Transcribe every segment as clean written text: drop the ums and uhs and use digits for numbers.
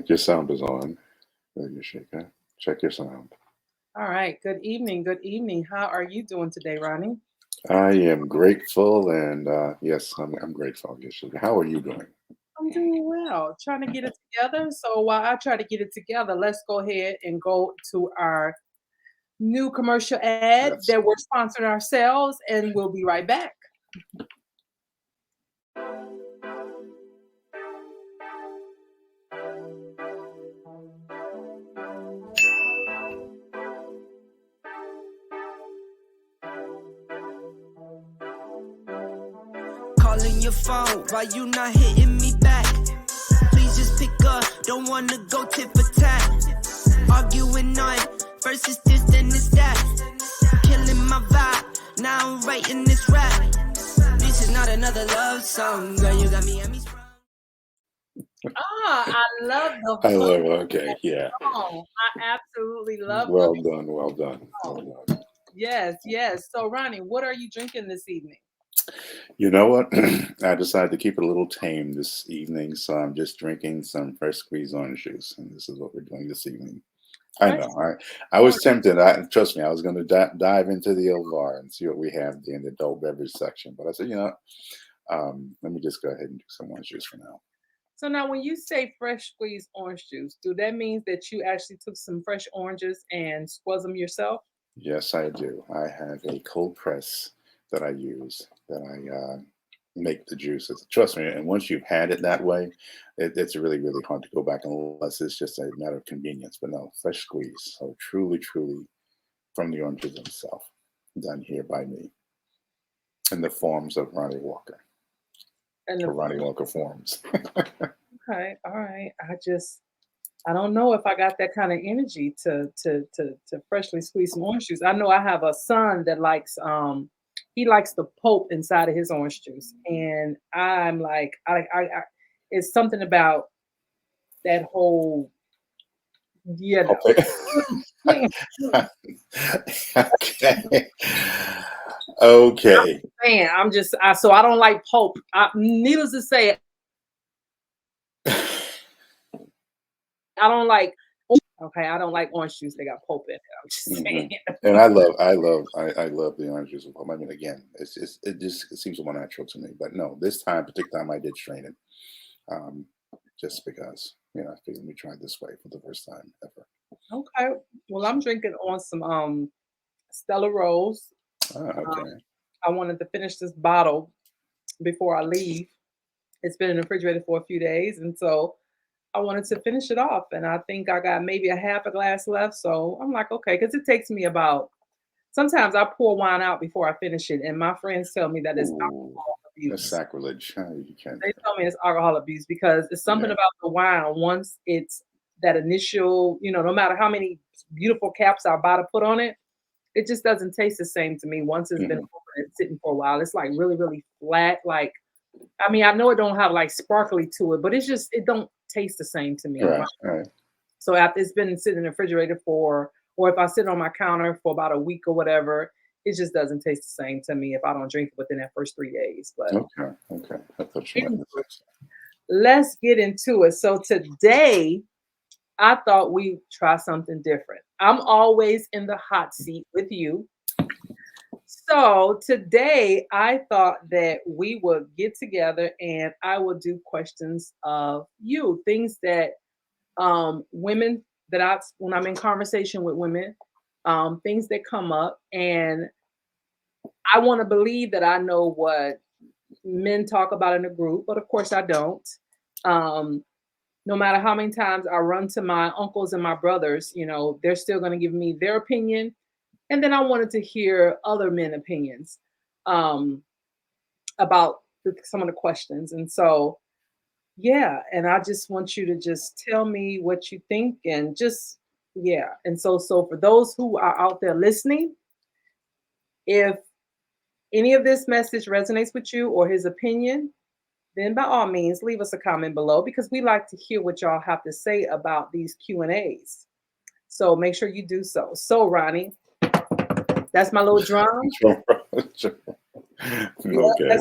think your sound is on. Yasheka. Check your sound. All right. Good evening. Good evening. How are you doing today, Ronnie? I am grateful, and yes, I'm grateful, Yasheka. How are you doing? I'm doing well. Trying to get it together. So while I try to get it together, let's go ahead and go to our new commercial ad Yes. that we're sponsoring ourselves, and we'll be right back. Calling your phone, why you not hitting me back? Please just pick up, don't wanna go tit for tat. Arguing on, first it's this, then it's that. Killing my vibe, now I'm writing this rap. This is not another love song, girl, you got me at me sprung. I love the I hook love it. Okay, yeah. song. I absolutely love the Well done, well done, song. well done. Yes, yes. So Ronnie, what are you drinking this evening? You know what? I decided to keep it a little tame this evening, so I'm just drinking some fresh squeezed orange juice, and this is what we're doing this evening. I Fresh know. I was orange. tempted. Trust me, I was going to dive into the OVAR and see what we have in the adult beverage section, but I said, let me just go ahead and do some orange juice for now. So now when you say fresh squeezed orange juice, do that mean that you actually took some fresh oranges and squeezed them yourself? Yes, I do. I have a cold press that I use that I make the juices. Trust me, and once you've had it that way, it's really, really hard to go back unless it's just a matter of convenience. But no, fresh squeeze. So truly, truly from the oranges themselves, done here by me in the forms of Ronnie Walker. And Or Ronnie Walker forms. okay, all right. I don't know if I got that kind of energy to freshly squeeze some orange juice. I know I have a son that likes he likes the pulp inside of his orange juice, and I'm like I it's something about that whole yeah. Okay. Okay. Okay. Man, so I don't like pulp. Needless to say, I don't like. Okay, I don't like orange juice. They got pulp in it. I'm just saying. And I love the orange juice. I mean, again, it seems more natural to me. But no, this particular time, I did strain it, just because I figured let me try this way for the first time ever. Okay, well, I'm drinking on some Stella Rose. Um, Okay. I wanted to finish this bottle before I leave. It's been in the refrigerator for a few days, and so I wanted to finish it off. And I think I got maybe a half a glass left. So I'm like, okay, because it takes me about. Sometimes I pour wine out before I finish it, and my friends tell me that it's Ooh, alcohol that's abuse. sacrilege. You can't. They tell me it's alcohol abuse because it's something Yeah. about the wine. Once it's that initial, no matter how many beautiful caps I buy to put on it, it just doesn't taste the same to me once it's been Hmm. open and sitting for a while. It's like really, really flat. Like, I mean, I know it don't have like sparkly to it, but it don't taste the same to me. Right. Right. So after it's been sitting in the refrigerator or if I sit on my counter for about a week or whatever, it just doesn't taste the same to me if I don't drink it within that first 3 days. But Okay. Okay. I thought you might anyway, have said let's get into it. So today, I thought we'd try something different. I'm always in the hot seat with you. So today, I thought that we would get together and I will do questions of you, things that women when I'm in conversation with women, things that come up, and I want to believe that I know what men talk about in a group, but of course I don't. Um, no matter how many times I run to my uncles and my brothers, they're still going to give me their opinion. And then I wanted to hear other men opinions um, about some of the questions. And so, yeah, and I just want you to just tell me what you think and just, yeah. And so for those who are out there listening, if any of this message resonates with you or his opinion, then by all means leave us a comment below because we like to hear what y'all have to say about these Q&As. So make sure you do so. So Ronnie, that's my little drum. it. Yeah, Okay.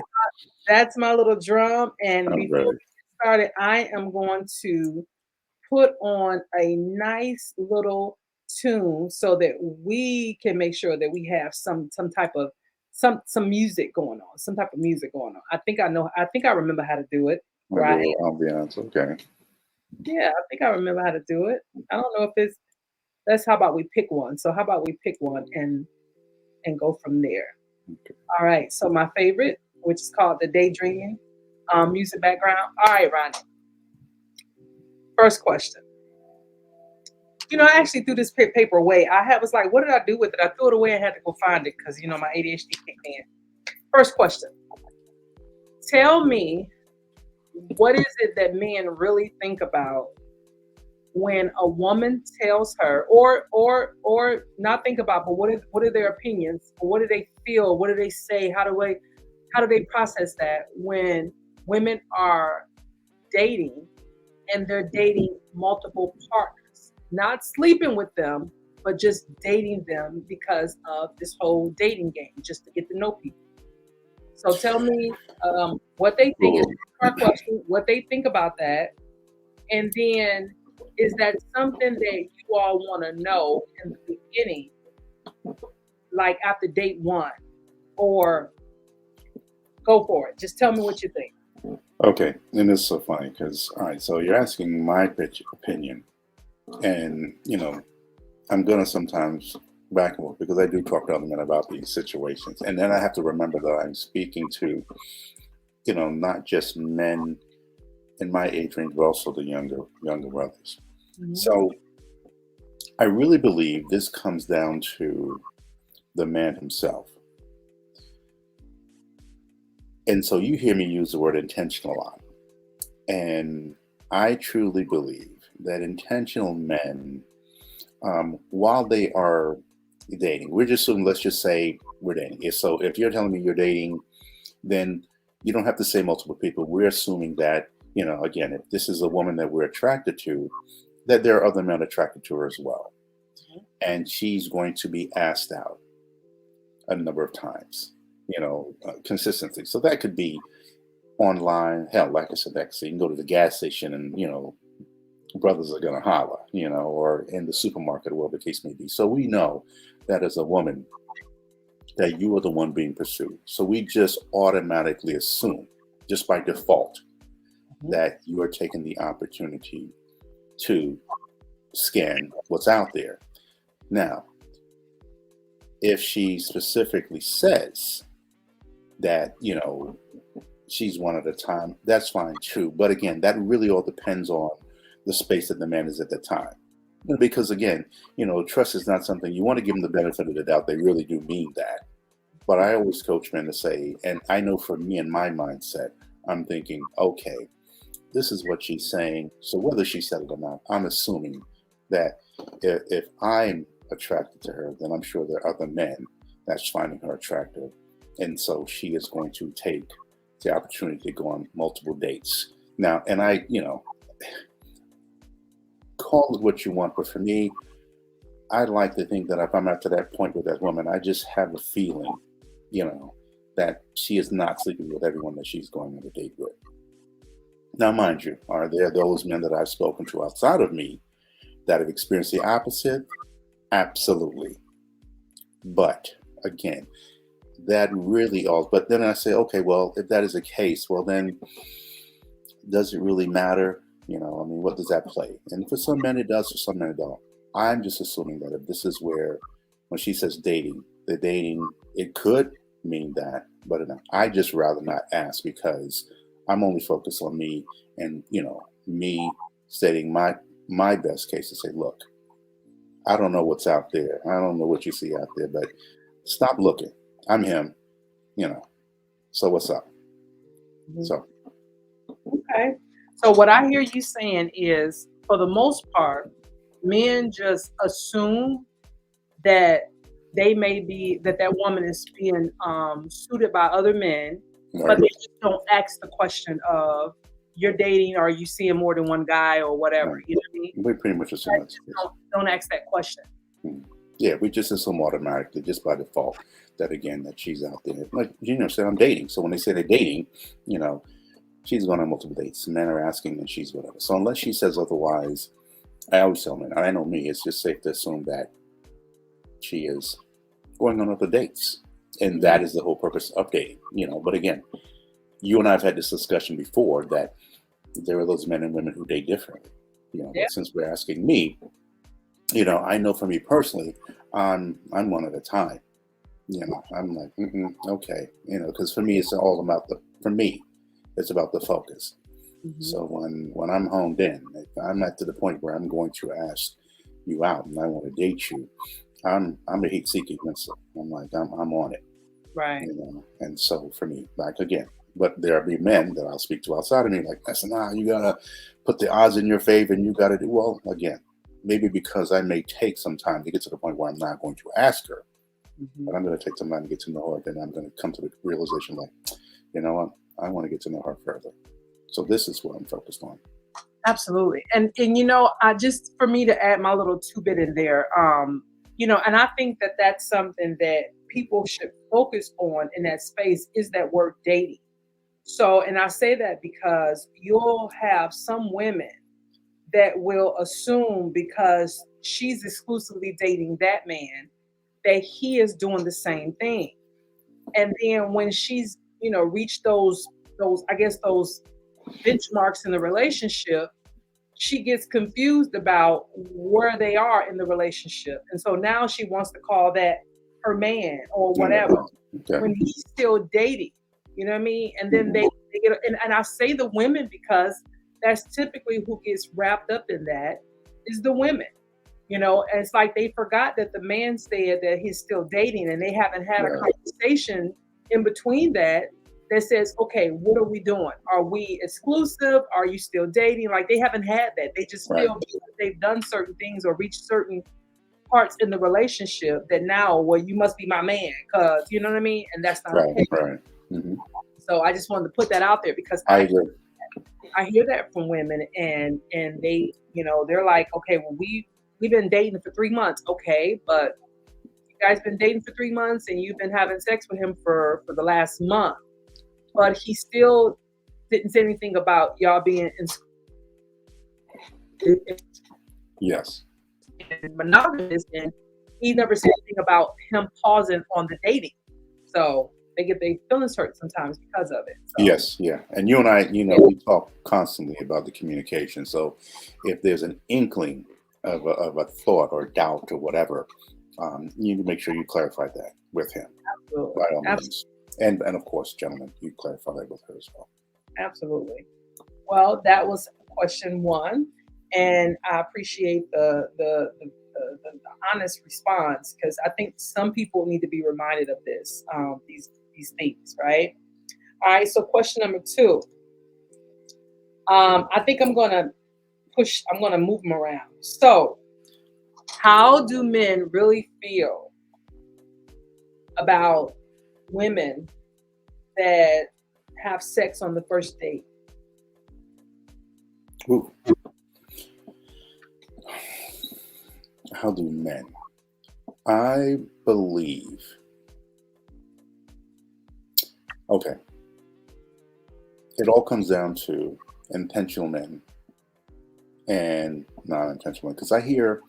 that's my little drum. And I'm before we ready. get started, I am going to put on a nice little tune so that we can make sure that we have some type of some music going on, some type of music going on. I think I remember how to do it. Like a Right. little ambiance. Okay. Yeah, I think I remember how to do it. I don't know if it's let's how about we pick one? So how about we pick one and go from there? Okay. All right. So my favorite, which is called the daydreaming music background. All right, Ronnie. First question. You know, I actually threw this paper away. Was like, what did I do with it? I threw it away and had to go find it because my ADHD kicked in. First question. Tell me, what is it that men really think about when a woman tells her, or not think about, but what are their opinions? What do they feel? What do they say? How do they process that when women are dating and they're dating multiple partners, not sleeping with them, but just dating them because of this whole dating game, just to get to know people. So tell me what they think. Is my question. What they think about that, and then is that something that you all want to know in the beginning, like after date one, or go for it? Just tell me what you think. Okay, and it's so funny because, all right, so you're asking my opinion, and I'm gonna sometimes back and forth because I do talk to other men about these situations, and then I have to remember that I'm speaking to, not just men in my age range, but also the younger brothers. Mhm. So I really believe this comes down to the man himself. And so you hear me use the word intentional a lot. And I truly believe that intentional men, while they are dating, let's just say we're dating. So if you're telling me you're dating, then you don't have to say multiple people. We're assuming that, again, if this is a woman that we're attracted to, that there are other men attracted to her as well. And she's going to be asked out a number of times, consistently. So that could be online. Hell, like I said, you can go to the gas station and, brothers are going to holler, or in the supermarket, or whatever the case may be. So we know that as a woman, that you are the one being pursued. So we just automatically assume, just by default, that you are taking the opportunity to scan what's out there. Now, if she specifically says that, she's one at a time, that's fine too. But again, that really all depends on the space that the man is at the time. Because again, trust is not something you want to give them the benefit of the doubt. They really do mean that. But I always coach men to say, and I know for me and my mindset, I'm thinking, okay, this is what she's saying. So whether she said it or not, I'm assuming that if I'm attracted to her, then I'm sure there are other men that's finding her attractive. And so she is going to take the opportunity to go on multiple dates. Now, and I, call it what you want, but for me, I like to think that if I'm up to that point with that woman, I just have a feeling, that she is not sleeping with everyone that she's going on a date with. Now, mind you, are there those men that I've spoken to outside of me that have experienced the opposite? Absolutely. But again, that really all, but then I say, okay, well, if that is the case, well, then does it really matter? What does that play? And for some men it does, for some men it don't. I'm just assuming that if this is where, when she says dating, the dating, it could mean that, but I just rather not ask because I'm only focused on me and, me stating my best case to say, look, I don't know what's out there. I don't know what you see out there, but stop looking. I'm him, so what's up? Mhm. So. Okay. So what I hear you saying is, for the most part, men just assume that that woman is being suited by other men, but they just don't ask the question of, you're dating, or are you seeing more than one guy, or whatever. Right. You know what I mean? We pretty much assume that. Don't ask that question. Yeah, we just assume automatically, just by default, that again, that she's out there. Like, said I'm dating. So when they say they're dating, she's going on multiple dates. Men are asking and she's whatever. So unless she says otherwise, I always tell men, I know me, it's just safe to assume that she is going on other dates. And that is the whole purpose of dating, But again, you and I have had this discussion before that there are those men and women who date differently. Yeah. But since we're asking me, I know for me personally, I'm one at a time. I'm like, okay, because for me, it's all about it's about the focus. Mhm. So when I'm honed in, if I'm at to the point where I'm going to ask you out and I want to date you, I'm a heat seeking missile. I'm like, I'm on it, Right. And so for me, like again, but there'll be men that I'll speak to outside of me, like, I said, nah, you gotta put the odds in your favor, and you gotta do well. Again, maybe because I may take some time to get to the point where I'm not going to ask her, but I'm going to take some time to get to know her. Then I'm going to come to the realization, like, you know what, I want to get to know her further. So this is what I'm focused on. Absolutely. And I just, for me to add my little 2-bit in there, and I think that that's something that people should focus on in that space is that word dating. So, and I say that because you'll have some women that will assume because she's exclusively dating that man that he is doing the same thing. And then when she's, reached those I guess those benchmarks in the relationship, she gets confused about where they are in the relationship. And so now she wants to call that her man or whatever when he's still dating. You know what I mean? And then they get, and I say the women because that's typically who gets wrapped up in that is the women. And it's like they forgot that the man said that he's still dating and they haven't had a conversation in between that says, okay, what are we doing? Are we exclusive? Are you still dating? Like they haven't had that. They just feel they've done certain things or reached certain parts in the relationship that now, well, you must be my man, because you know what I mean? And that's not okay. Right. Mm-hmm. So I just wanted to put that out there because I agree. I hear that from women and they, they're like, okay, well, we've been dating for 3 months. Okay, but you guys been dating for 3 months and you've been having sex with him for the last month. But he still didn't say anything about y'all being monogamous, and he never said anything about him pausing on the dating. So they get their feelings hurt sometimes because of it. So. Yes, yeah. And you and I, we talk constantly about the communication. So if there's an inkling of a thought or doubt or whatever, you need to make sure you clarify that with him. Absolutely. By all means. And of course, gentlemen, you clarify that with her as well. Absolutely. Well, that was question 1, and I appreciate the honest response because I think some people need to be reminded of this, these things, right? All right. So question number 2. I think I'm gonna move them around. So, how do men really feel about women that have sex on the first date? Ooh. How do men? I believe. Okay. It all comes down to intentional men and non-intentional men. Because I hear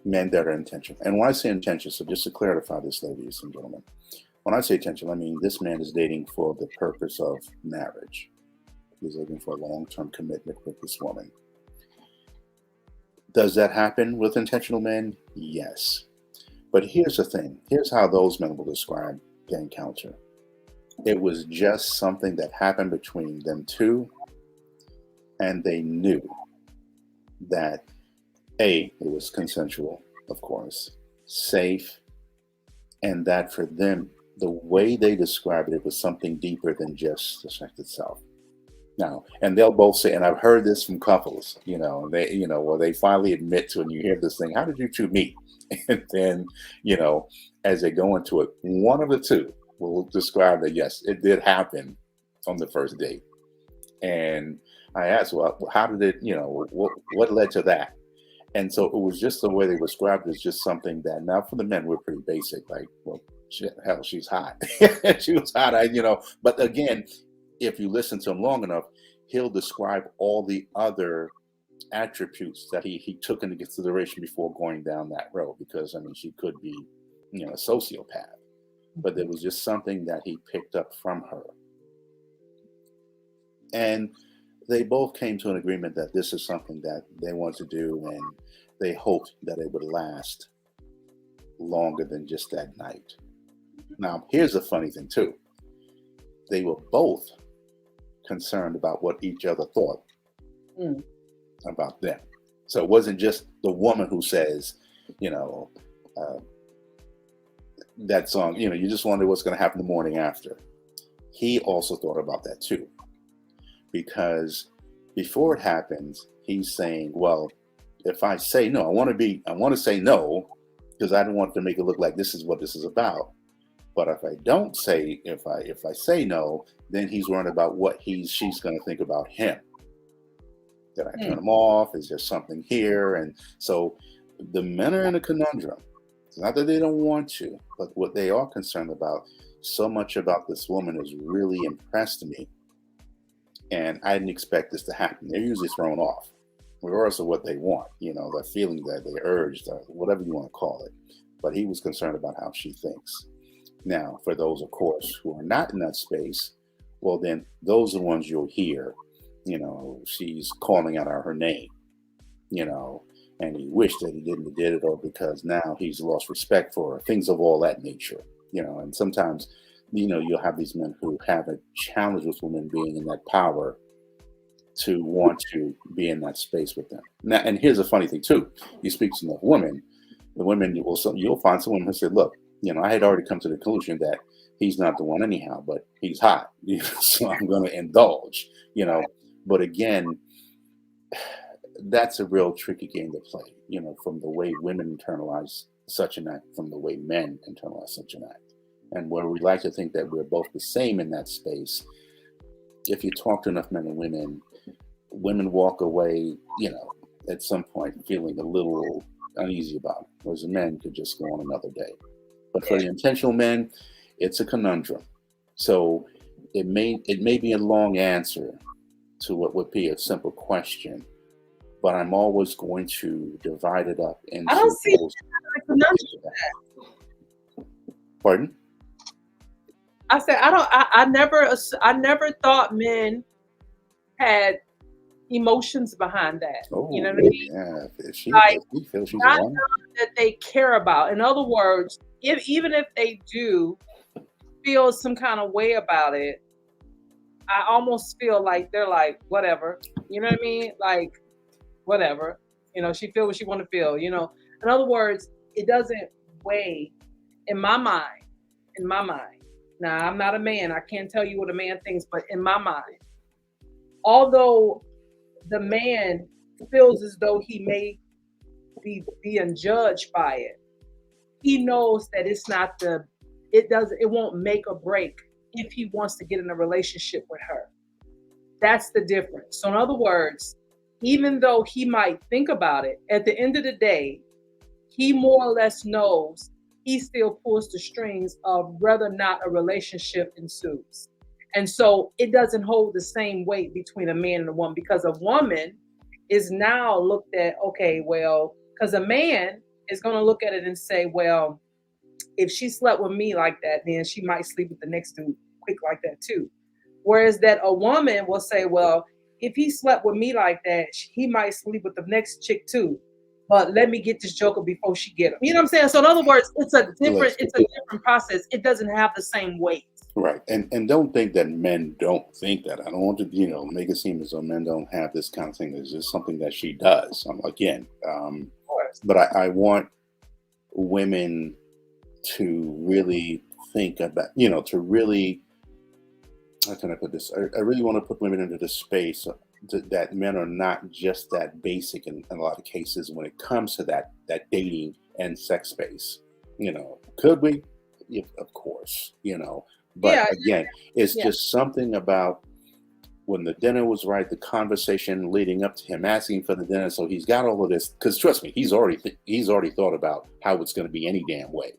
men that are intentional. And when I say intentional, so just to clarify this, ladies and gentlemen, when I say intentional, I mean this man is dating for the purpose of marriage. He's looking for a long-term commitment with this woman. Does that happen with intentional men? Yes. But here's the thing. Here's how those men will describe the encounter. It was just something that happened between them two, and they knew that it was consensual, of course, safe, and that for them, the way they described it, it was something deeper than just the sex itself. Now, and they'll both say, and I've heard this from couples, where they finally admit to, and you hear this thing, how did you two meet? And then, as they go into it, one of the two will describe that, yes, it did happen on the first date. And I asked, well, how did it, what led to that? And so it was just the way they described it, is just something that, now for the men, we're pretty basic, like, well, shit, hell, she's hot. She was hot, but again, if you listen to him long enough, he'll describe all the other attributes that he took into consideration before going down that road, because I mean she could be, you know, a sociopath, but there was just something that he picked up from her. And they both came to an agreement that this is something that they want to do, and they hoped that it would last longer than just that night. Now, here's the funny thing too. They were both concerned about what each other thought about them. So it wasn't just the woman who says, you know, that song, you know, you just wonder what's going to happen the morning after. He also thought about that too. Because before it happens, he's saying, well, if I say no, I want to say no, because I don't want to make it look like this is what this is about. But if I don't say, if I say no, then he's worried about what she's going to think about him. Did I turn him off? Is there something here? And so the men are in a conundrum. It's not that they don't want to, but what they are concerned about, so much about this woman has really impressed me. And I didn't expect this to happen. They're usually thrown off, regardless of what they want, you know, the feeling that they urged, or whatever you want to call it. But he was concerned about how she thinks. Now, for those, of course, who are not in that space, well, then those are the ones you'll hear, you know, she's calling out her name, you know, and he wished that he didn't did it, or because now he's lost respect for her, things of all that nature, you know. And sometimes, you know, you'll have these men who have a challenge with women being in that power to want to be in that space with them. Now, and here's a funny thing too. You speak to enough women, you'll find some women who say, look, you know, I had already come to the conclusion that he's not the one anyhow, but he's hot, you know, so I'm going to indulge, you know. But again, that's a real tricky game to play, you know, from the way women internalize such an act, from the way men internalize such an act. And where we like to think that we're both the same in that space, if you talk to enough men and women walk away, you know, at some point feeling a little uneasy about it, whereas the men could just go on another day. But for the intentional men, it's a conundrum. So it may be a long answer to what would be a simple question, but I'm always going to divide it up into. I don't see a conundrum. Pardon? I said I never thought men had emotions behind that. Oh, you know what I mean? Yeah. If she feels she's not one that they care about. In other words, even if they do feel some kind of way about it, I almost feel like they're like, whatever. You know what I mean? Like, whatever. You know, she feel what she want to feel. You know, in other words, it doesn't weigh in my mind. In my mind. Now, I'm not a man. I can't tell you what a man thinks, but in my mind, although the man feels as though he may be being judged by it, he knows that it won't make or break if he wants to get in a relationship with her. That's the difference. So in other words, even though he might think about it, at the end of the day, he more or less knows he still pulls the strings of whether or not a relationship ensues. And so it doesn't hold the same weight between a man and a woman, because a woman is now looked at, okay, well, because a man is going to look at it and say, well, if she slept with me like that, then she might sleep with the next dude quick like that too. Whereas that a woman will say, well, if he slept with me like that, he might sleep with the next chick too. But let me get this joker before she get him. You know what I'm saying? So in other words, it's a different process. It doesn't have the same weight. Right. And don't think that men don't think that. I don't want to, you know, make it seem as though men don't have this kind of thing. It's just something that she does. But I want women to really think about, you know, to really, how can I put this? I really want to put women into the space that men are not just that basic in a lot of cases when it comes to that dating and sex space. You know, could we? Yeah, of course, you know. But again, it's just something about when the dinner was right, the conversation leading up to him asking for the dinner. So he's got all of this, because trust me, he's already thought about how it's going to be any damn way.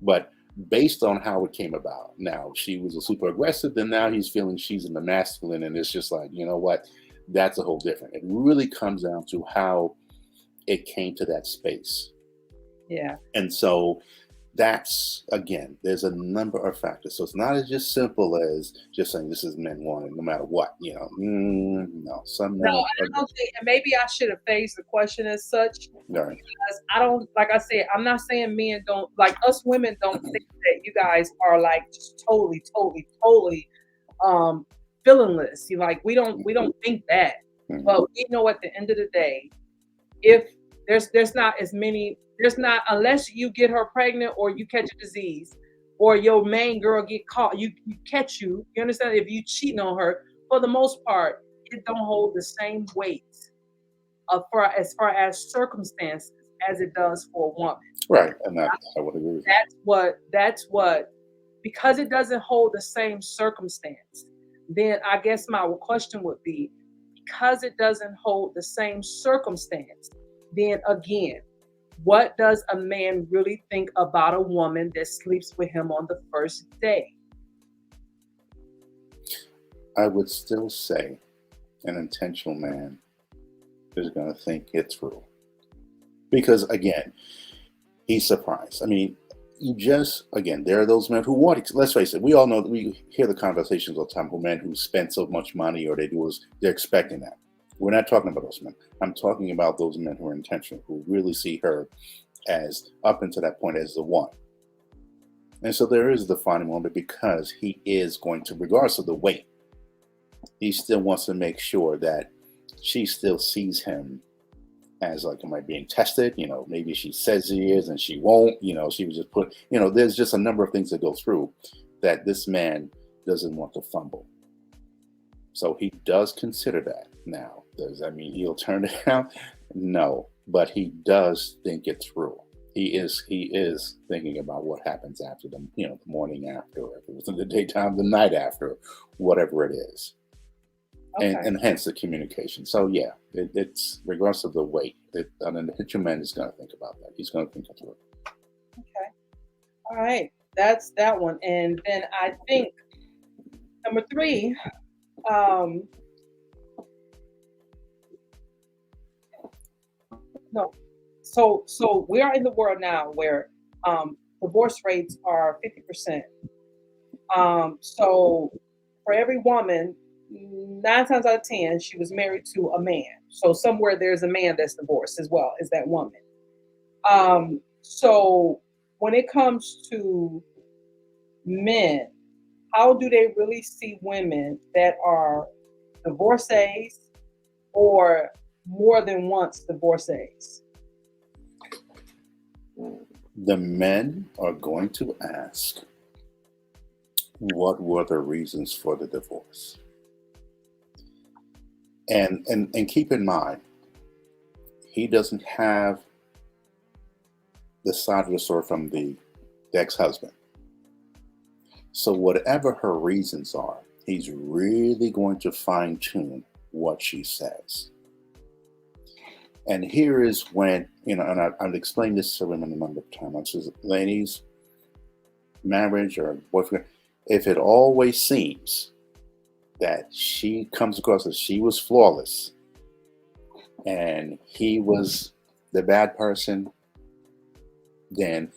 But based on how it came about, now she was a super aggressive, then now he's feeling she's in the masculine, and it's just like, you know what, that's a whole different. It really comes down to how it came to that space. Yeah. And so that's, again, there's a number of factors. So it's not as just simple as just saying this is men wanting no matter what, no, some No, men I don't think, and maybe I should have phrased the question as such. right. Because I don't, like I said, I'm not saying men don't, like us women don't think that you guys are like just totally feelingless. You like we don't think that. Mhm. But we know at the end of the day, if there's not as many, there's not, unless you get her pregnant or you catch a disease or your main girl get caught, you understand, if you cheating on her, for the most part, it don't hold the same weight as far as circumstances as it does for a woman. Right. And that I would agree with you. That's what, because it doesn't hold the same circumstance, then I guess my question would be, because it doesn't hold the same circumstance, then again, what does a man really think about a woman that sleeps with him on the first day? I would still say an intentional man is going to think it through. Because again, he's surprised. I mean, there are those men who want, let's face it, we all know, we hear the conversations all the time, who men who spend so much money or they're expecting that. We're not talking about those men. I'm talking about those men who are intentional, who really see her as, up until that point, as the one. And so there is a defining moment, because he is going to, regardless of the weight, he still wants to make sure that she still sees him as, like, am I being tested? Maybe she says he is and she won't, she was just there's just a number of things that go through that this man doesn't want to fumble. So he does consider that. Now, does that mean he'll turn it down? No, but he does think it through. He is thinking about what happens after the morning after, or if it was in the daytime, the night after, whatever it is. Okay. And hence the communication. So yeah, it's regardless of the weight, an intentional man is going to think about that. He's going to think it through. Okay. All right. That's that one. And then I think number 3, no. So we are in the world now where divorce rates are 50%. So for every woman, 9 times out of 10, she was married to a man. So somewhere there's a man that's divorced as well as that woman. So when it comes to men, how do they really see women that are divorcees or more than once divorcees? The men are going to ask, what were the reasons for the divorce? And keep in mind, he doesn't have the side of the story from the ex-husband. So whatever her reasons are, he's really going to fine-tune what she says. And here is when, and I've explained this to women a number of times. I says, ladies, marriage or boyfriend, if it always seems that she comes across as she was flawless and he was the bad person, then,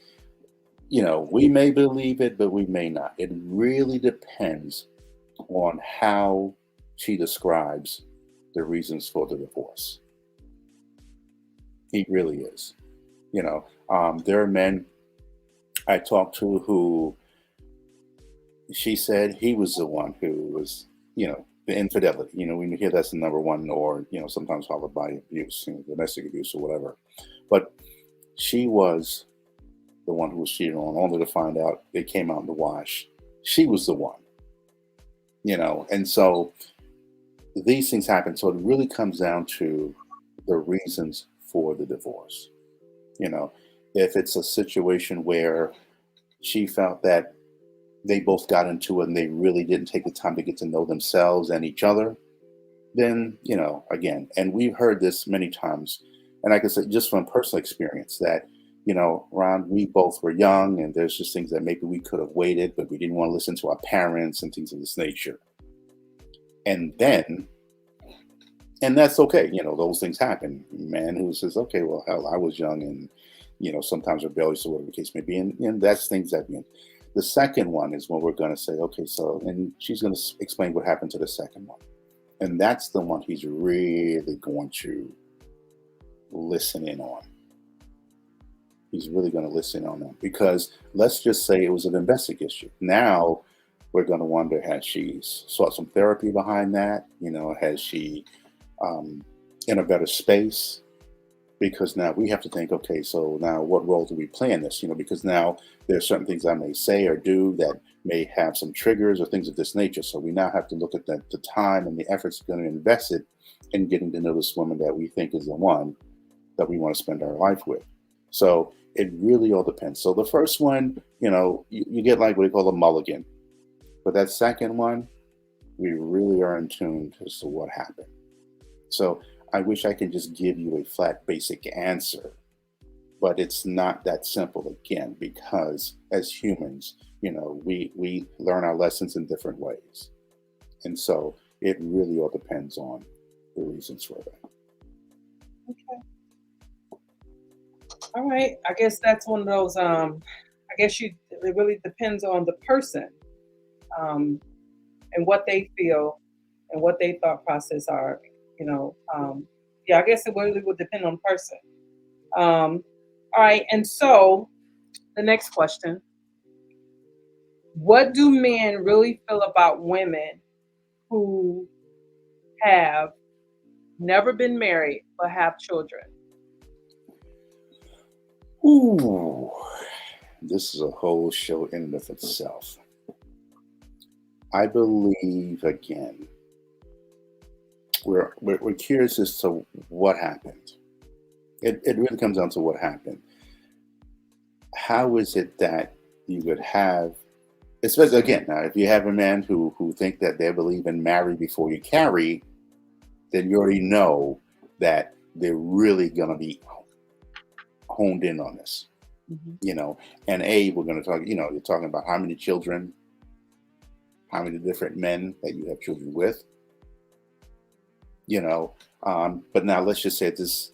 we may believe it, but we may not. It really depends on how she describes the reasons for the divorce. He really is. There are men I talked to who she said he was the one who was, the infidelity. We hear that's the number one, or, sometimes followed by abuse, domestic abuse or whatever. But she was the one who was cheated on, only to find out it came out in the wash. She was the one, and so these things happen. So it really comes down to the reasons for the divorce. If it's a situation where she felt that they both got into it and they really didn't take the time to get to know themselves and each other, then, again, and we've heard this many times, and I can say just from personal experience that, Ron, we both were young and there's just things that maybe we could have waited, but we didn't want to listen to our parents and things of this nature. And then And that's okay. Those things happen. Man who says, okay, well, hell, I was young and, sometimes rebellious or whatever the case may be. And that's things that mean. The second one is when we're going to say, okay, so, and she's going to explain what happened to the second one. And that's the one he's really going to listen in on. He's really going to listen on them because let's just say it was a domestic issue. Now we're going to wonder, has she sought some therapy behind that? Has she in a better space? Because now we have to think, okay, so now what role do we play in this? Because now there are certain things I may say or do that may have some triggers or things of this nature. So we now have to look at the time and the efforts we're going to invest it in getting to know this woman that we think is the one that we want to spend our life with. So it really all depends. So the first one, you get like what they call a mulligan. But that second one, we really are in tune as to what happened. So I wish I could just give you a flat, basic answer, but it's not that simple again, because as humans, we learn our lessons in different ways. And so it really all depends on the reasons for that. Okay. All right. I guess that's one of those, it really depends on the person, and what they feel and what their thought process are, I guess it really would depend on the person. All right. And so the next question, what do men really feel about women who have never been married but have children? Ooh, this is a whole show in and of itself. I believe, again, we're curious as to what happened. It really comes down to what happened. How is it that you would have, especially again, now if you have a man who think that they believe in marry before you carry, then you already know that they're really going to be honed in on this. Mm-hmm. And we're going to talk, you're talking about how many children, how many different men that you have children with, but now let's just say this,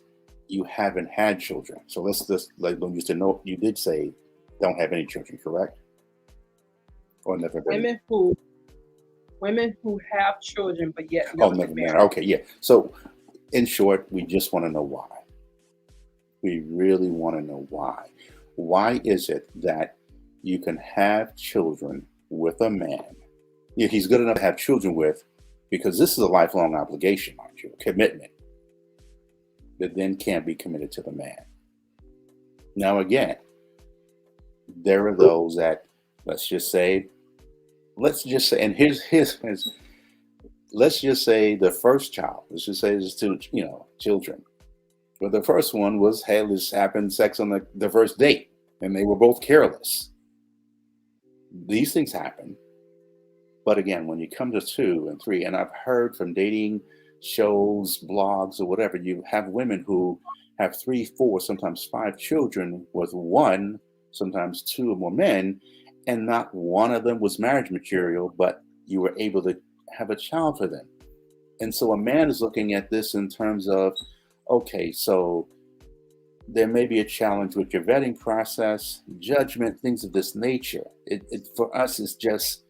you haven't had children. So let's just, like when you said, no, you did say don't have any children, correct? Or never been. Women who have children, but yet never been married. Okay, yeah. So in short, we just want to know why. We really want to know why. Why is it that you can have children with a man if he's good enough to have children with, because this is a lifelong obligation, aren't you? A commitment that then can't be committed to the man. Now, again, there are those that, let's just say, and here's let's just say the first child, let's just say there's two, children. But the first one happened sex on the first date, and they were both careless. These things happen. But again, when you come to 2 and 3, and I've heard from dating shows, blogs, or whatever, you have women who have 3, 4, sometimes 5 children with 1, sometimes 2 or more men, and not one of them was marriage material, but you were able to have a child for them. And so a man is looking at this in terms of, okay, so there may be a challenge with your vetting process, judgment, things of this nature. It for us is just,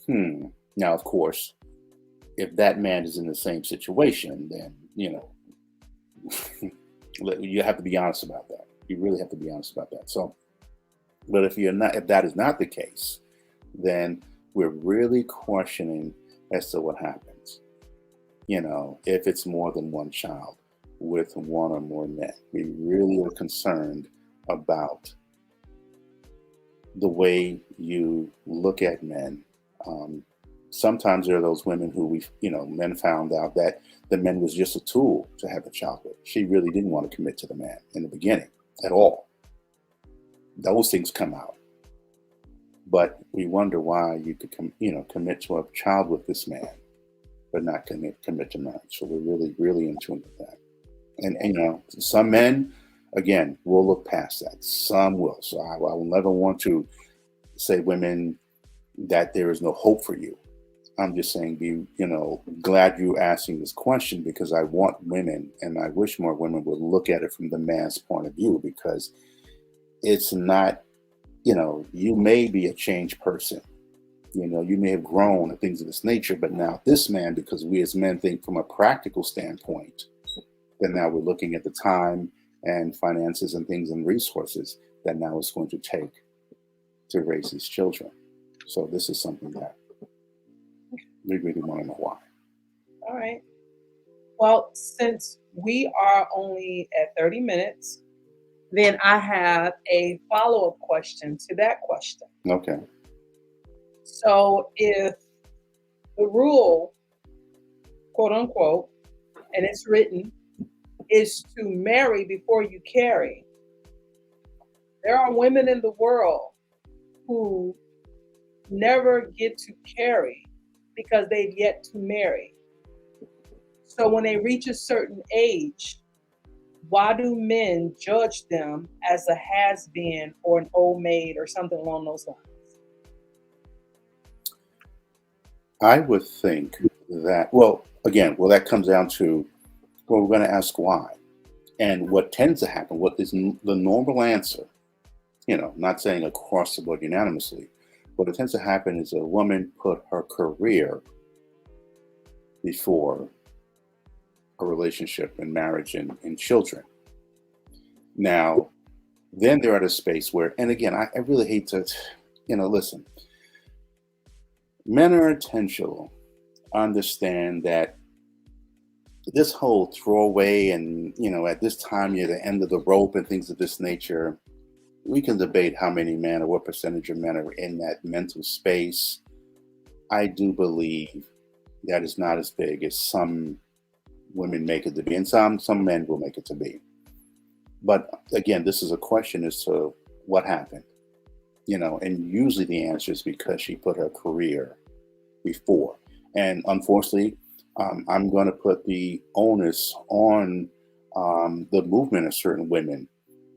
Now, of course, if that man is in the same situation, then, you have to be honest about that. You really have to be honest about that. So, but if that is not the case, then we're really questioning as to what happens. If it's more than one child with 1 or more men, we really are concerned about the way you look at men. Sometimes there are those women who men found out that the man was just a tool to have a child with. She really didn't want to commit to the man in the beginning at all. Those things come out. But we wonder why you could commit to a child with this man, but not commit to marriage. So we're really, really in tune with that. And some men, again, will look past that. Some will. So I will never want to say women that there is no hope for you. I'm just saying, glad you asking this question, because I want women, and I wish more women would look at it from the man's point of view, because it's not, you may be a changed person. You may have grown and things of this nature, but now this man, because we as men think from a practical standpoint, then now we're looking at the time and finances and things and resources that now it's going to take to raise these children. So this is something that we really want to know why. All right. Well, since we are only at 30 minutes, then I have a follow-up question to that question. Okay. So if the rule, quote unquote, and it's written, is to marry before you carry, there are women in the world who never get to carry because they've yet to marry. So when they reach a certain age, why do men judge them as a has-been or an old maid or something along those lines? I would think that, that comes down to, we're going to ask why. And what tends to happen, what is the normal answer, not saying across the board unanimously, what tends to happen is a woman put her career before a relationship and marriage and children. Now, then they're at a space where, and again, I really hate to, listen, men are intentional, understand that this whole throwaway and, at this time you're the end of the rope and things of this nature. We can debate how many men or what percentage of men are in that mental space. I do believe that is not as big as some women make it to be, and some men will make it to be. But again, this is a question as to what happened, and usually the answer is because she put her career before. And unfortunately, I'm going to put the onus on the movement of certain women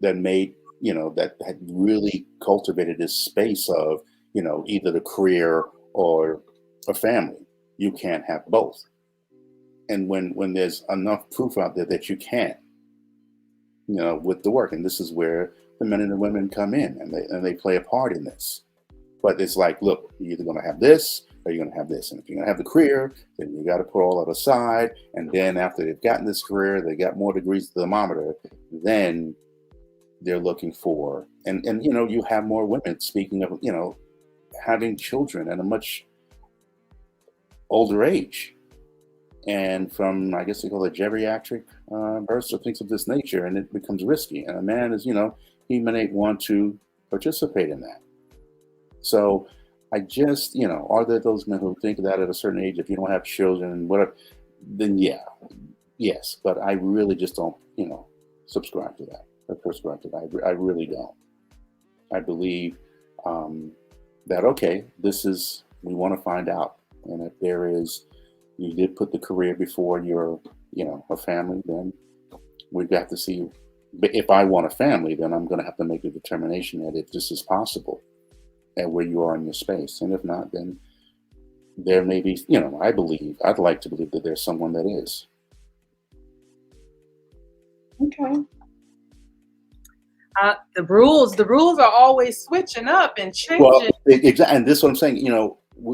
that made, that had really cultivated this space of, either the career or a family. You can't have both. And when there's enough proof out there that you can't, with the work, and this is where the men and the women come in, and they play a part in this. But it's like, look, you're either going to have this or you're going to have this. And if you're going to have the career, then you got to put all that aside. And then after they've gotten this career, they got more degrees to the thermometer, then they're looking for, and you have more women, speaking of, having children at a much older age. And from, I guess they call it geriatric births or things of this nature, and it becomes risky. And a man is, he may want to participate in that. So I just, are there those men who think that at a certain age, if you don't have children, whatever, then yes. But I really just don't, subscribe to that. I really don't. I believe that, okay, we want to find out. And if there is, you did put the career before your, a family, then we've got to see. But if I want a family, then I'm going to have to make a determination that if this is possible and where you are in your space. And if not, then there may be, I'd like to believe that there's someone that is. Okay. The rules are always switching up and changing. Well, exactly. And this is what I'm saying,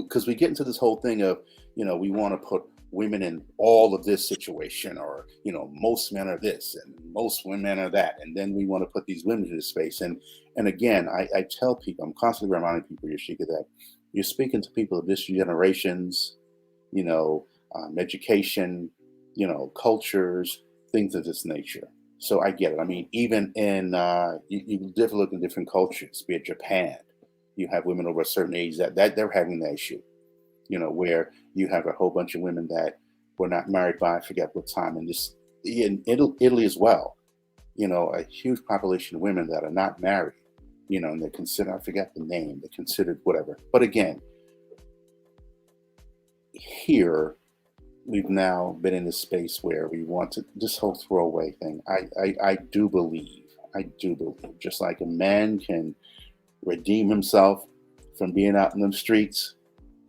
because we get into this whole thing of, we want to put women in all of this situation, or, most men are this and most women are that. And then we want to put these women in this space. And again, I tell people, I'm constantly reminding people, Yasheka, that you're speaking to people of this generations, education, cultures, things of this nature. So I get it. I mean, even in, you look in different cultures, be it Japan, you have women over a certain age that they're having that issue, where you have a whole bunch of women that were not married by, I forget what time, and this in Italy as well, a huge population of women that are not married, and they're considered, I forget the name, they're considered whatever. But again, here, we've now been in this space where we want to, this whole throwaway thing. I do believe, just like a man can redeem himself from being out in the streets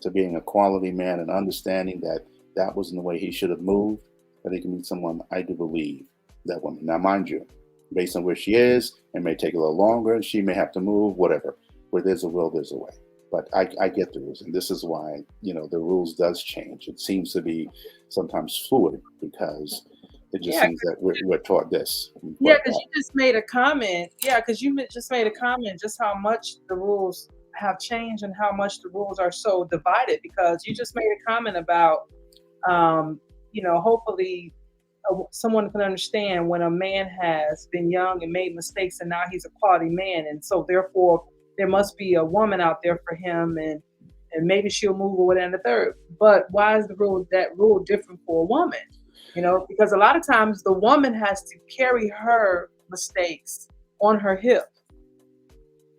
to being a quality man and understanding that that wasn't the way he should have moved, that he can meet someone, I do believe that woman. Now, mind you, based on where she is, it may take a little longer. She may have to move, whatever. Where there's a will, there's a way. But I get the rules, and this is why, the rules does change. It seems to be sometimes fluid because it just seems that we're taught this. Yeah, because you just made a comment. Yeah, because you just made a comment just how much the rules have changed and how much the rules are so divided. Because you just made a comment about, hopefully someone can understand when a man has been young and made mistakes and now he's a quality man, and so therefore there must be a woman out there for him, and maybe she'll move or whatever and the third. But why is that rule different for a woman? Because a lot of times the woman has to carry her mistakes on her hip.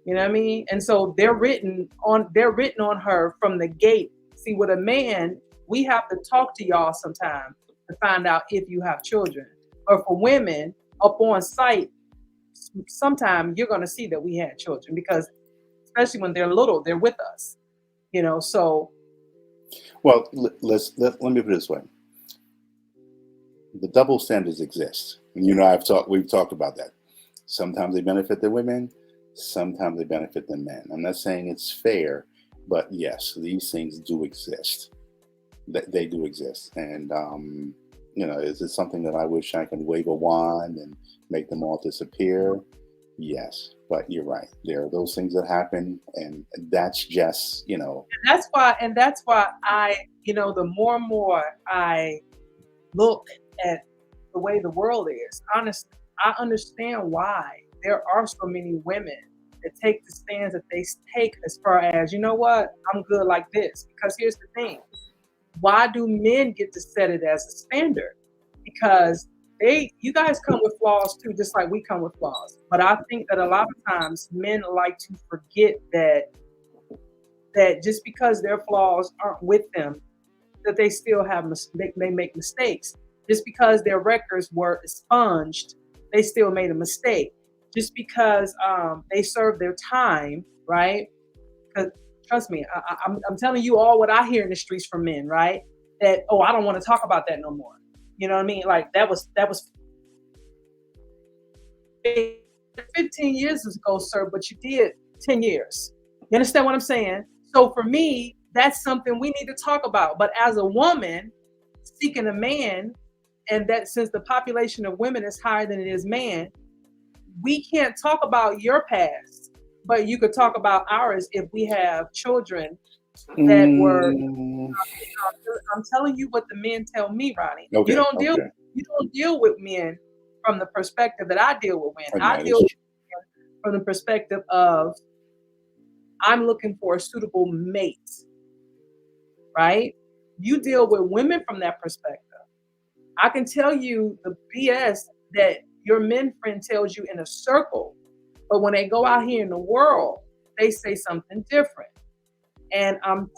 You know what I mean? And so they're written on her from the gate. See, with a man, we have to talk to y'all sometime to find out if you have children. Or for women, up on site, sometimes you're going to see that we had children, because especially when they're little, they're with us. So. Well, let me put it this way. The double standards exist. We've talked about that. Sometimes they benefit the women, sometimes they benefit the men. I'm not saying it's fair, but yes, these things do exist. They do exist. And, is it something that I wish I could wave a wand and make them all disappear? Yes, but you're right. There are those things that happen, and that's just, And that's why I, the more and more I look at the way the world is, honestly, I understand why there are so many women that take the stands that they take, as far as, you know what, I'm good like this. Because here's the thing. Why do men get to set it as a standard? Because you guys come with flaws too, just like we come with flaws. But I think that a lot of times men like to forget that just because their flaws aren't with them, that they still they make mistakes. Just because their records were expunged, they still made a mistake. Just because they served their time, right? Because trust me, I'm telling you all what I hear in the streets from men, right? That, I don't want to talk about that no more. You know what I mean? Like that was 15 years ago, sir, but you did 10 years. You understand what I'm saying? So for me, that's something we need to talk about. But as a woman seeking a man, and that since the population of women is higher than it is man, we can't talk about your past, but you could talk about ours if we have children that were. I'm telling you what the men tell me, Ronnie. Okay, you don't deal with men from the perspective that I deal with men. I deal with men from the perspective of I'm looking for a suitable mate, right? You deal with women from that perspective. I can tell you the BS that your men friend tells you in a circle, but when they go out here in the world, they say something different. And I'm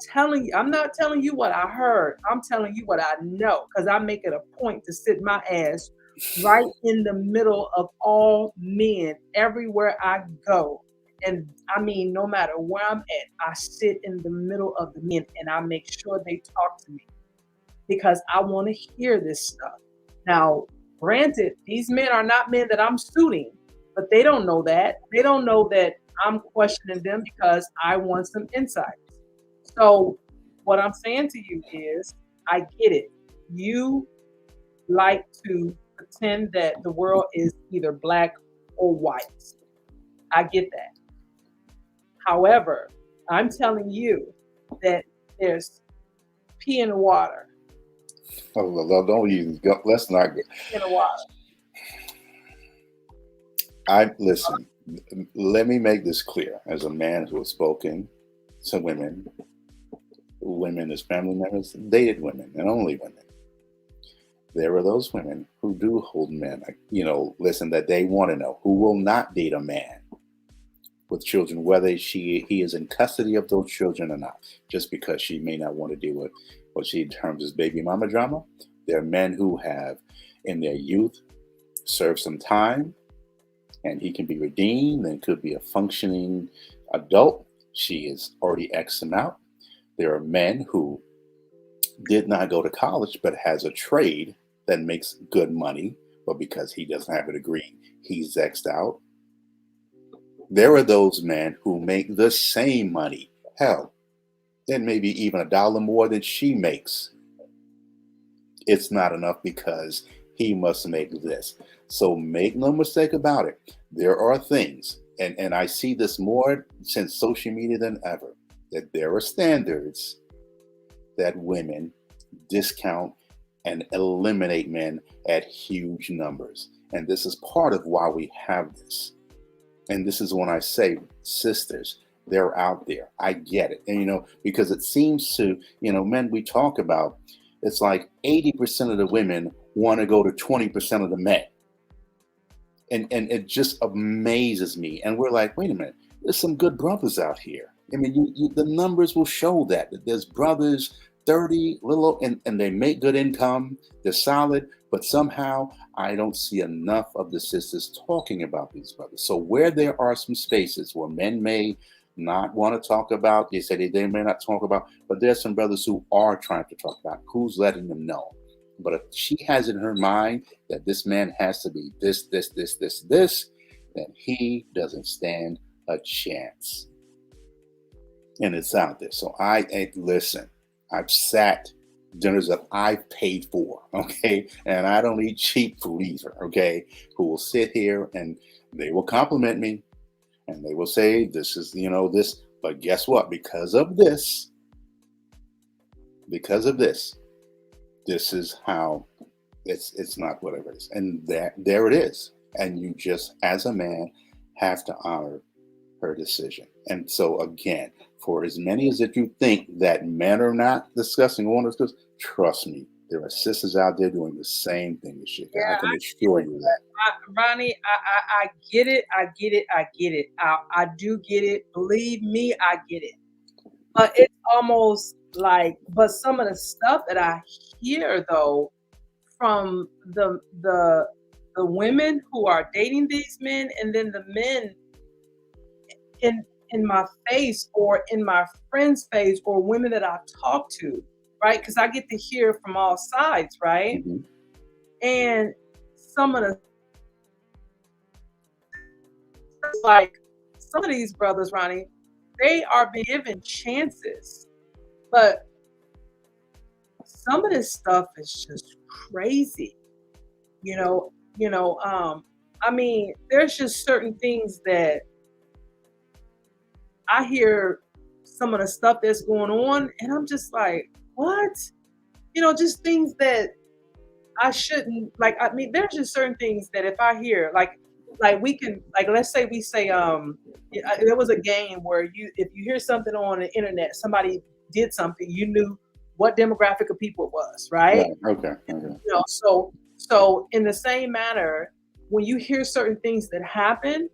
not telling you what I heard. I'm telling you what I know, because I make it a point to sit my ass right in the middle of all men everywhere I go. And I mean, no matter where I'm at, I sit in the middle of the men and I make sure they talk to me, because I want to hear this stuff. Now, granted, these men are not men that I'm suiting, but they don't know that. They don't know that I'm questioning them because I want some insight. So what I'm saying to you is, I get it. You like to pretend that the world is either black or white. I get that. However, I'm telling you that there's pee in the water. Oh, don't even go. Let's not go. In the water. Listen. Let me make this clear. As a man who has spoken to women as family members, dated women, and only women. There are those women who do hold men, listen, that they want to know, who will not date a man with children, whether he is in custody of those children or not, just because she may not want to deal with what she terms as baby mama drama. There are men who have, in their youth, served some time, and he can be redeemed and could be a functioning adult. She is already X'd him out. There are men who did not go to college but has a trade that makes good money, but because he doesn't have a degree, he's X'd out. There are those men who make the same money, hell, and maybe even $1 more than she makes. It's not enough because he must make this. So make no mistake about it. There are things, and I see this more since social media than ever, that there are standards that women discount and eliminate men at huge numbers. And this is part of why we have this. And this is when I say, sisters, they're out there. I get it. And, because it seems to, men we talk about, it's like 80% of the women want to go to 20% of the men. And it just amazes me. And we're like, wait a minute, there's some good brothers out here. I mean, the numbers will show that there's brothers 30, little, and they make good income. They're solid, but somehow I don't see enough of the sisters talking about these brothers. So where there are some spaces where men may not want to talk about, they say they may not talk about, but there's some brothers who are trying to talk about, who's letting them know. But if she has in her mind that this man has to be this, then he doesn't stand a chance. And it's out there. So listen, I've sat dinners that I've paid for, okay? And I don't eat cheap food either, okay? Who will sit here and they will compliment me and they will say, this is, this, but guess what? Because of this, this is how it's not whatever it is. And there it is. And you just, as a man, have to honor her decision. And so again, for as many as that you think that men are not discussing or want to discuss, trust me, there are sisters out there doing the same thing as shit. Yeah, I can assure you that. Ronnie, I get it. I do get it. Believe me, I get it. But it's almost like, but some of the stuff that I hear though from the women who are dating these men, and then the men in my face or in my friends' face or women that I've talked to, right? Because I get to hear from all sides, right? Mm-hmm. And some of these brothers, Ronnie, they are being given chances, but some of this stuff is just crazy. I mean, there's just certain things that I hear some of the stuff that's going on, and I'm just like, what? Just things that I shouldn't, like, I mean, there's just certain things that if I hear, like we can, like, let's say we say, there was a game where if you hear something on the internet, somebody did something, you knew what demographic of people it was, right? Yeah, okay. So in the same manner, when you hear certain things that happen,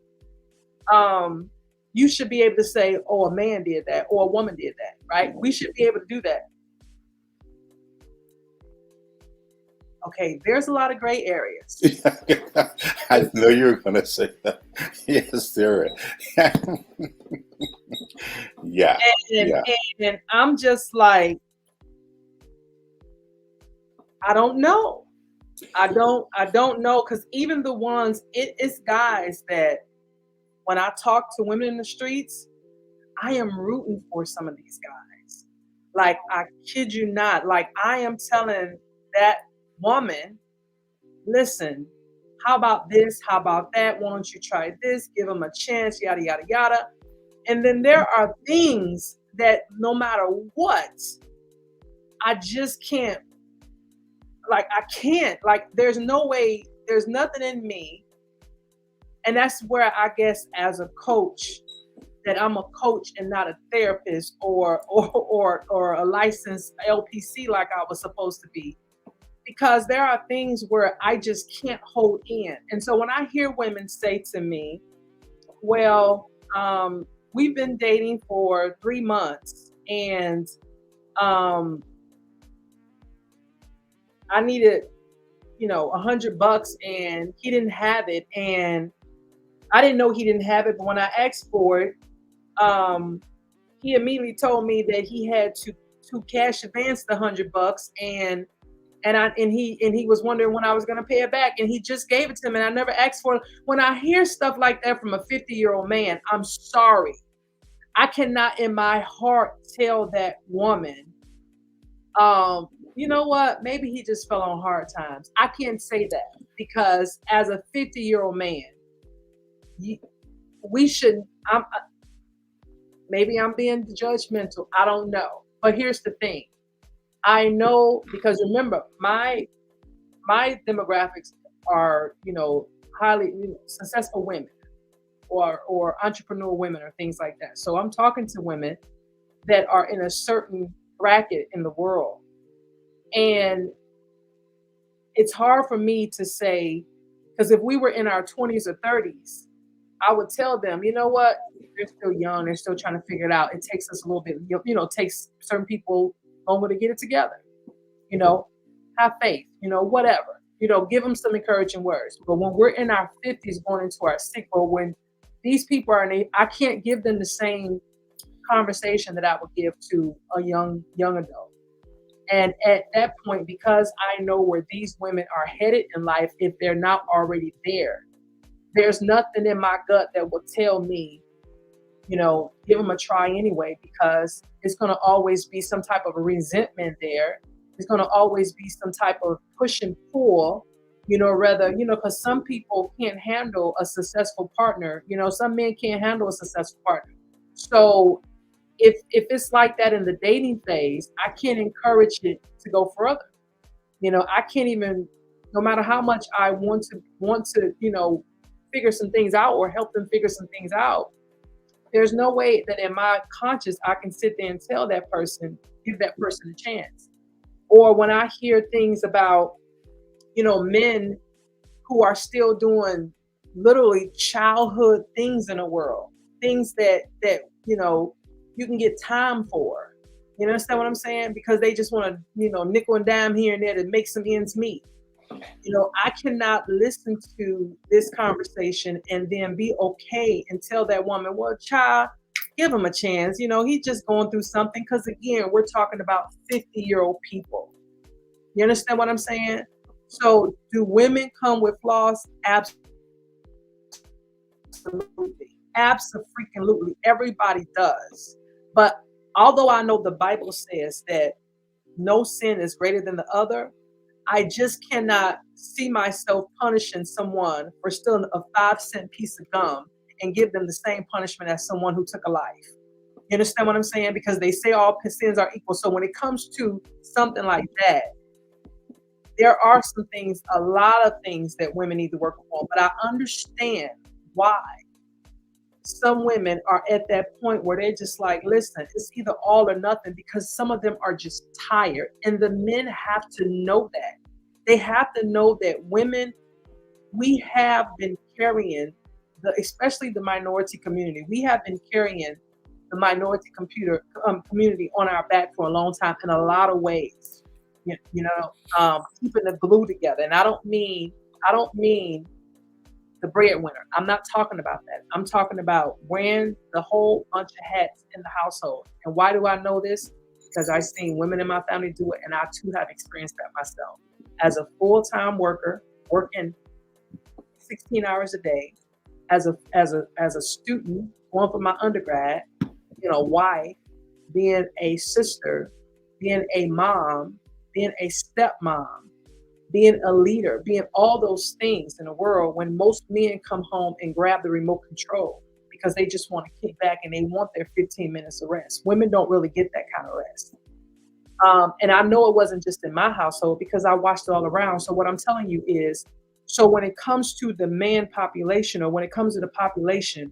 you should be able to say, oh, a man did that or a woman did that, right? We should be able to do that. Okay, there's a lot of gray areas. I know you were going to say that. Yes, there is. Yeah. And I'm just like, I don't know. I don't know, because even the ones, it's guys that when I talk to women in the streets, I am rooting for some of these guys. Like, I kid you not. Like, I am telling that woman, listen, how about this? How about that? Why don't you try this? Give them a chance, yada, yada, yada. And then there are things that no matter what, I just can't, like, there's no way, there's nothing in me. And that's where I guess as a coach, that I'm a coach and not a therapist or a licensed LPC like I was supposed to be. Because there are things where I just can't hold in. And so when I hear women say to me, well, we've been dating for 3 months and I needed, $100 and he didn't have it. And I didn't know he didn't have it, but when I asked for it, he immediately told me that he had to cash advance the $100, and he was wondering when I was going to pay it back, and he just gave it to him, and I never asked for it. When I hear stuff like that from a 50-year-old man, I'm sorry. I cannot in my heart tell that woman, you know what? Maybe he just fell on hard times. I can't say that, because as a 50-year-old man, we should. Maybe I'm being judgmental. I don't know. But here's the thing. I know, because remember, my demographics are, highly successful women or entrepreneur women or things like that. So I'm talking to women that are in a certain bracket in the world. And it's hard for me to say, because if we were in our 20s or 30s, I would tell them, you know what, they're still young, they're still trying to figure it out. It takes us a little bit, takes certain people longer to get it together. Have faith, whatever. Give them some encouraging words. But when we're in our 50s going into our 60s, or when these people are I can't give them the same conversation that I would give to a young adult. And at that point, because I know where these women are headed in life, if they're not already there, there's nothing in my gut that will tell me, give them a try anyway, because it's going to always be some type of a resentment there. It's going to always be some type of push and pull, because some people can't handle a successful partner. Some men can't handle a successful partner. So if it's like that in the dating phase, I can't encourage it to go further. I can't even, no matter how much I want to, figure some things out or help them figure some things out. There's no way that in my conscience I can sit there and tell that person, give that person a chance. Or when I hear things about, men who are still doing literally childhood things in the world, things that you can get time for. You understand what I'm saying? Because they just want to, nickel and dime here and there to make some ends meet. I cannot listen to this conversation and then be okay and tell that woman, well, child, give him a chance. He's just going through something. Because again, we're talking about 50-year-old people. You understand what I'm saying? So do women come with flaws? Absolutely. Absolutely. Everybody does. But although I know the Bible says that no sin is greater than the other, I just cannot see myself punishing someone for stealing a 5-cent piece of gum and give them the same punishment as someone who took a life. You understand what I'm saying? Because they say all sins are equal. So when it comes to something like that, there are some things, a lot of things that women need to work on. But I understand why some women are at that point where they're just like, listen, it's either all or nothing, because some of them are just tired. And the men have to know that. They have to know that women, we have been carrying, especially the minority community, we have been carrying the minority community on our back for a long time in a lot of ways. Keeping the glue together. And I don't mean the breadwinner. I'm not talking about that. I'm talking about wearing the whole bunch of hats in the household. And why do I know this? Because I've seen women in my family do it, and I too have experienced that myself. As a full-time worker, working 16 hours a day, as a student, going for my undergrad, wife, being a sister, being a mom, being a stepmom, being a leader, being all those things in a world when most men come home and grab the remote control because they just want to kick back and they want their 15 minutes of rest. Women don't really get that kind of rest. And I know it wasn't just in my household because I watched it all around. So what I'm telling you is, so when it comes to the man population, or when it comes to the population,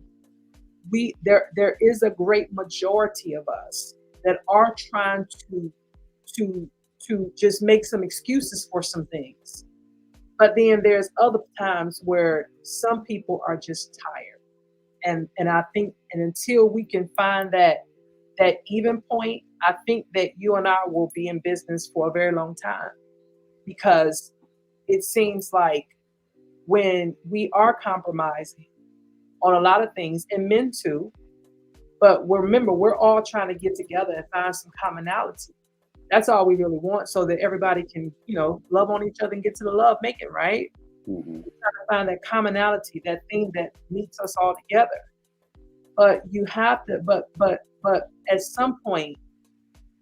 there is a great majority of us that are trying to just make some excuses for some things. But then there's other times where some people are just tired. And I think, and until we can find that even point, I think that you and I will be in business for a very long time, because it seems like when we are compromising on a lot of things, and men too, But remember, we're all trying to get together and find some commonality. That's all we really want, so that everybody can, love on each other and get to the love making, right? Mm-hmm. We're trying to find that commonality, that thing that meets us all together. But you have to, but at some point,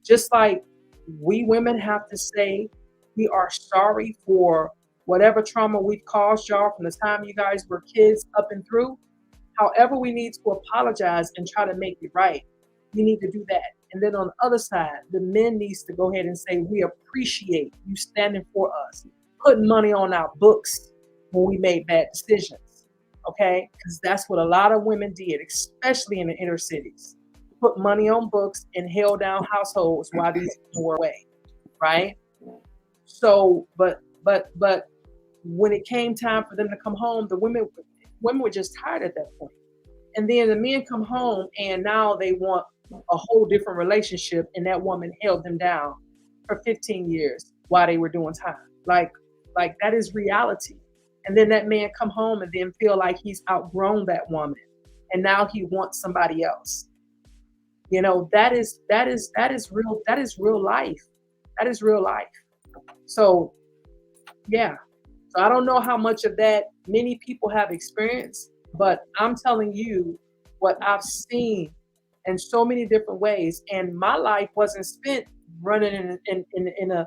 just like we women have to say we are sorry for whatever trauma we've caused y'all from the time you guys were kids up and through. However, we need to apologize and try to make it right. We need to do that. And then on the other side, the men needs to go ahead and say, we appreciate you standing for us, putting money on our books when we made bad decisions. Okay? Because that's what a lot of women did, especially in the inner cities. Put money on books and held down households while these men were away. Right? So, but when it came time for them to come home, the women were just tired at that point. And then the men come home and now they want a whole different relationship, and that woman held them down for 15 years while they were doing time. Like that is reality. And then that man come home and then feel like he's outgrown that woman, and now he wants somebody else. That is real. That is real life. That is real life. So yeah. So I don't know how much of that many people have experienced, but I'm telling you what I've seen in so many different ways. And my life wasn't spent running in a,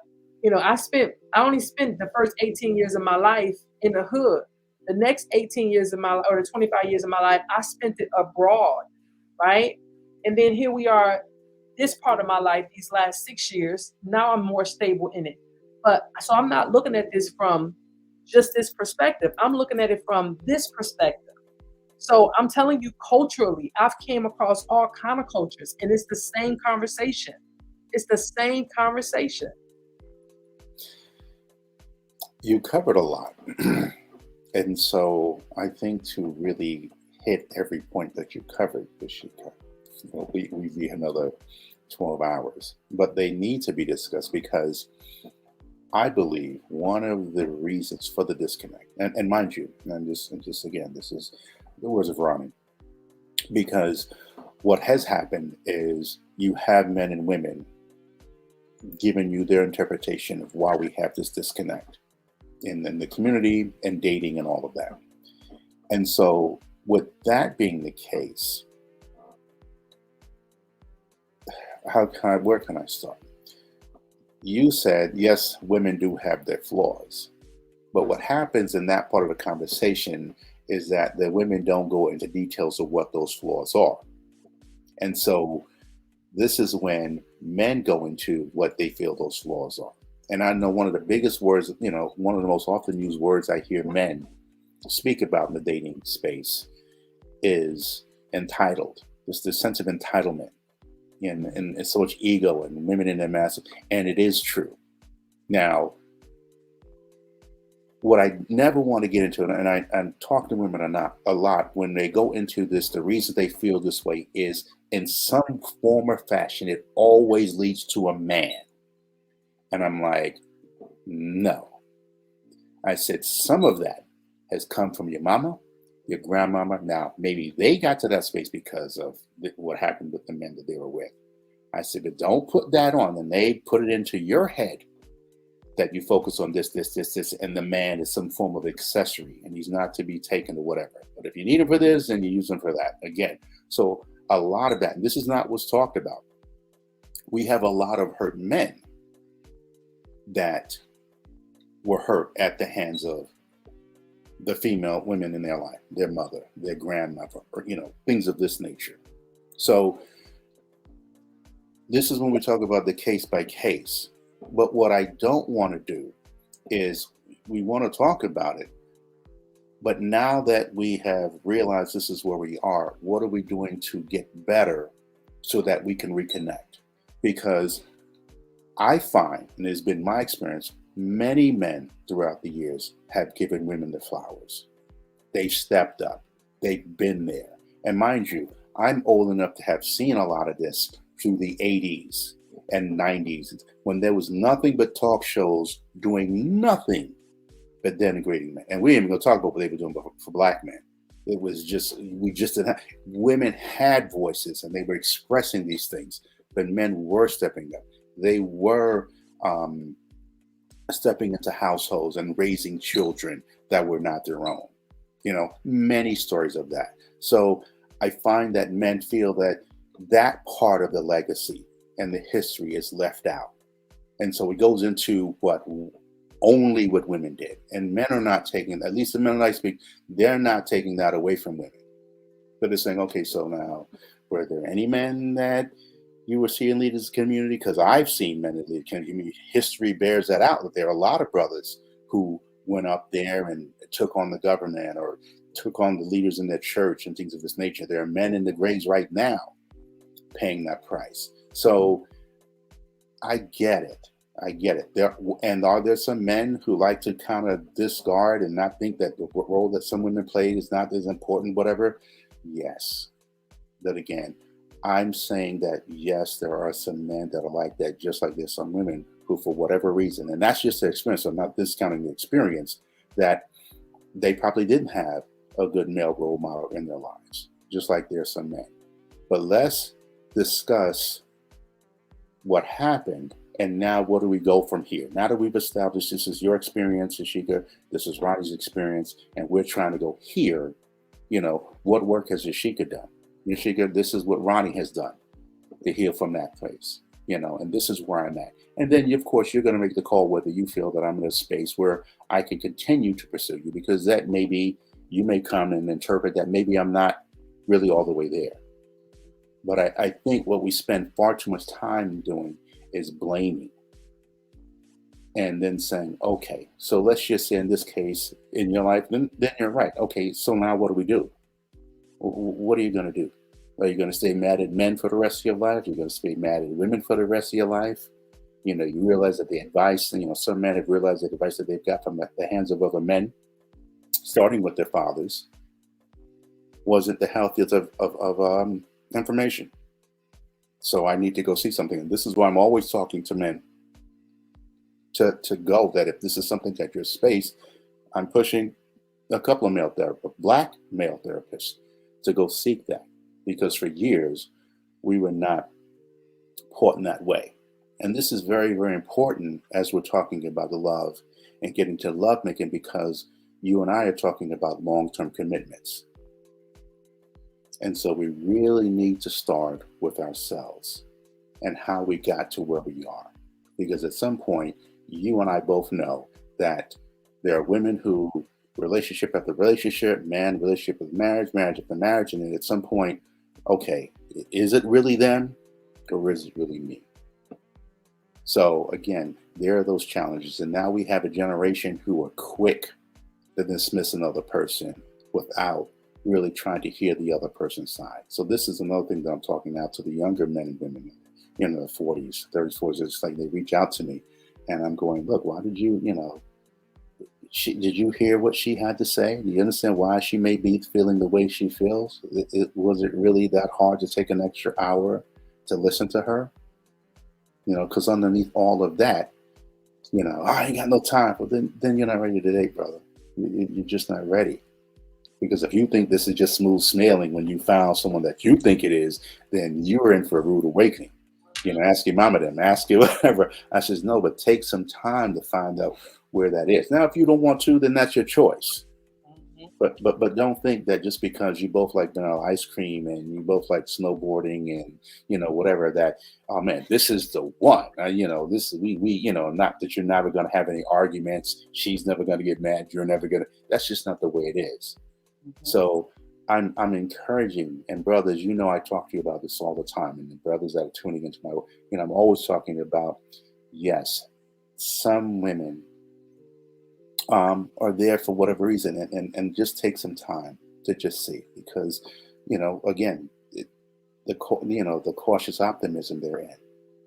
I only spent the first 18 years of my life in the hood. The next 18 years of my, or the 25 years of my life, I spent it abroad, right? And then here we are, this part of my life, these last 6 years, now I'm more stable in it. But so I'm not looking at this from just this perspective. I'm looking at it from this perspective. So I'm telling you, culturally, I've came across all kind of cultures, and it's the same conversation. It's the same conversation. You covered a lot. And so I think to really hit every point that you covered, Yasheka, we need another 12 hours. But they need to be discussed because I believe one of the reasons for the disconnect, and mind you, and just again, this is the words of Ronnie, because what has happened is you have men and women giving you their interpretation of why we have this disconnect in the community and dating and all of that. And so with that being the case, where can I start? You said, yes, women do have their flaws. But what happens in that part of the conversation is that the women don't go into details of what those flaws are. And so this is when men go into what they feel those flaws are. And I know one of the biggest words, one of the most often used words I hear men speak about in the dating space is entitled. There's this sense of entitlement and so much ego and women in their massive, and it is true. Now, what I never want to get into, and I talk to women a lot when they go into this, the reason they feel this way is in some form or fashion, it always leads to a man. And I'm like, no. I said, some of that has come from your mama, your grandmama. Now, maybe they got to that space because of what happened with the men that they were with. I said, but don't put that on. And they put it into your head that you focus on this, and the man is some form of accessory, and he's not to be taken or whatever. But if you need him for this, then you use him for that. Again, so a lot of that, and this is not what's talked about. We have a lot of hurt men that were hurt at the hands of the female women in their life, their mother, their grandmother, or things of this nature. So this is when we talk about the case by case. But what I don't want to do is we want to talk about it. But now that we have realized this is where we are, what are we doing to get better so that we can reconnect? Because I find, and it's been my experience, many men throughout the years have given women the flowers. They've stepped up. They've been there. And mind you, I'm old enough to have seen a lot of this through the 80s and 90s, when there was nothing but talk shows doing nothing but denigrating men. And we ain't even going to talk about what they were doing for black men. It was just, we just didn't have, women had voices and they were expressing these things, but men were stepping up. They were stepping into households and raising children that were not their own. Many stories of that. So I find that men feel that that part of the legacy and the history is left out. And so it goes into only what women did. And men are not taking, at least the men I speak, they're not taking that away from women. But they're saying, okay, so now, were there any men that you were seeing lead this community? Because I've seen men that lead community. History bears that out, that there are a lot of brothers who went up there and took on the government or took on the leaders in their church and things of this nature. There are men in the graves right now paying that price. So I get it. And are there some men who like to kind of discard and not think that the role that some women played is not as important, whatever? Yes. But again, I'm saying that, yes, there are some men that are like that, just like there's some women who, for whatever reason, and that's just their experience, so I'm not discounting the experience, that they probably didn't have a good male role model in their lives, just like there's some men. But let's discuss what happened. And now what do we go from here? Now that we've established this is your experience, Yasheka, this is Ronnie's experience, and we're trying to go here, what work has Yasheka done? Yasheka, this is what Ronnie has done to heal from that place, and this is where I'm at. And then, of course, you're going to make the call whether you feel that I'm in a space where I can continue to pursue you, because that maybe you may come and interpret that maybe I'm not really all the way there. But I think what we spend far too much time doing is blaming and then saying, okay, so let's just say in this case in your life, then you're right. Okay, so now what do we do? What are you going to do? Are you going to stay mad at men for the rest of your life? You're going to stay mad at women for the rest of your life? You realize that the advice, some men have realized the advice that they've got from the hands of other men, starting with their fathers, wasn't the healthiest of information. So I need to go see something. And this is why I'm always talking to men to go, that if this is something that your space, I'm pushing a couple of black male therapists to go seek that. Because for years, we were not taught in that way. And this is very, very important as we're talking about the love and getting to lovemaking, because you and I are talking about long-term commitments. And so we really need to start with ourselves and how we got to where we are. Because at some point, you and I both know that there are women who relationship after relationship, man, relationship with marriage after marriage. And then at some point, okay, is it really them or is it really me? So again, there are those challenges. And now we have a generation who are quick to dismiss another person without really trying to hear the other person's side. So this is another thing that I'm talking now to the younger men and women in their 40s, 30s, 40s. It's like they reach out to me and I'm going, look, why did you, did you hear what she had to say? Do you understand why she may be feeling the way she feels? Was it really that hard to take an extra hour to listen to her? Because underneath all of that, I ain't got no time. Well, then you're not ready to date, brother. You're just not ready. Because if you think this is just smooth sailing when you found someone that you think it is, then you're in for a rude awakening. Ask your mama them, ask your whatever. I says, no, but take some time to find out where that is. Now, if you don't want to, then that's your choice. Mm-hmm. But don't think that just because you both like ice cream and you both like snowboarding and whatever, that, oh man, this is the one. This is we not that you're never going to have any arguments. She's never going to get mad. You're never going to. That's just not the way it is. Mm-hmm. So I'm encouraging, and brothers, I talk to you about this all the time, and the brothers that are tuning into my, I'm always talking about, yes, some women are there for whatever reason, and just take some time to just see, because, again, the cautious optimism they're in.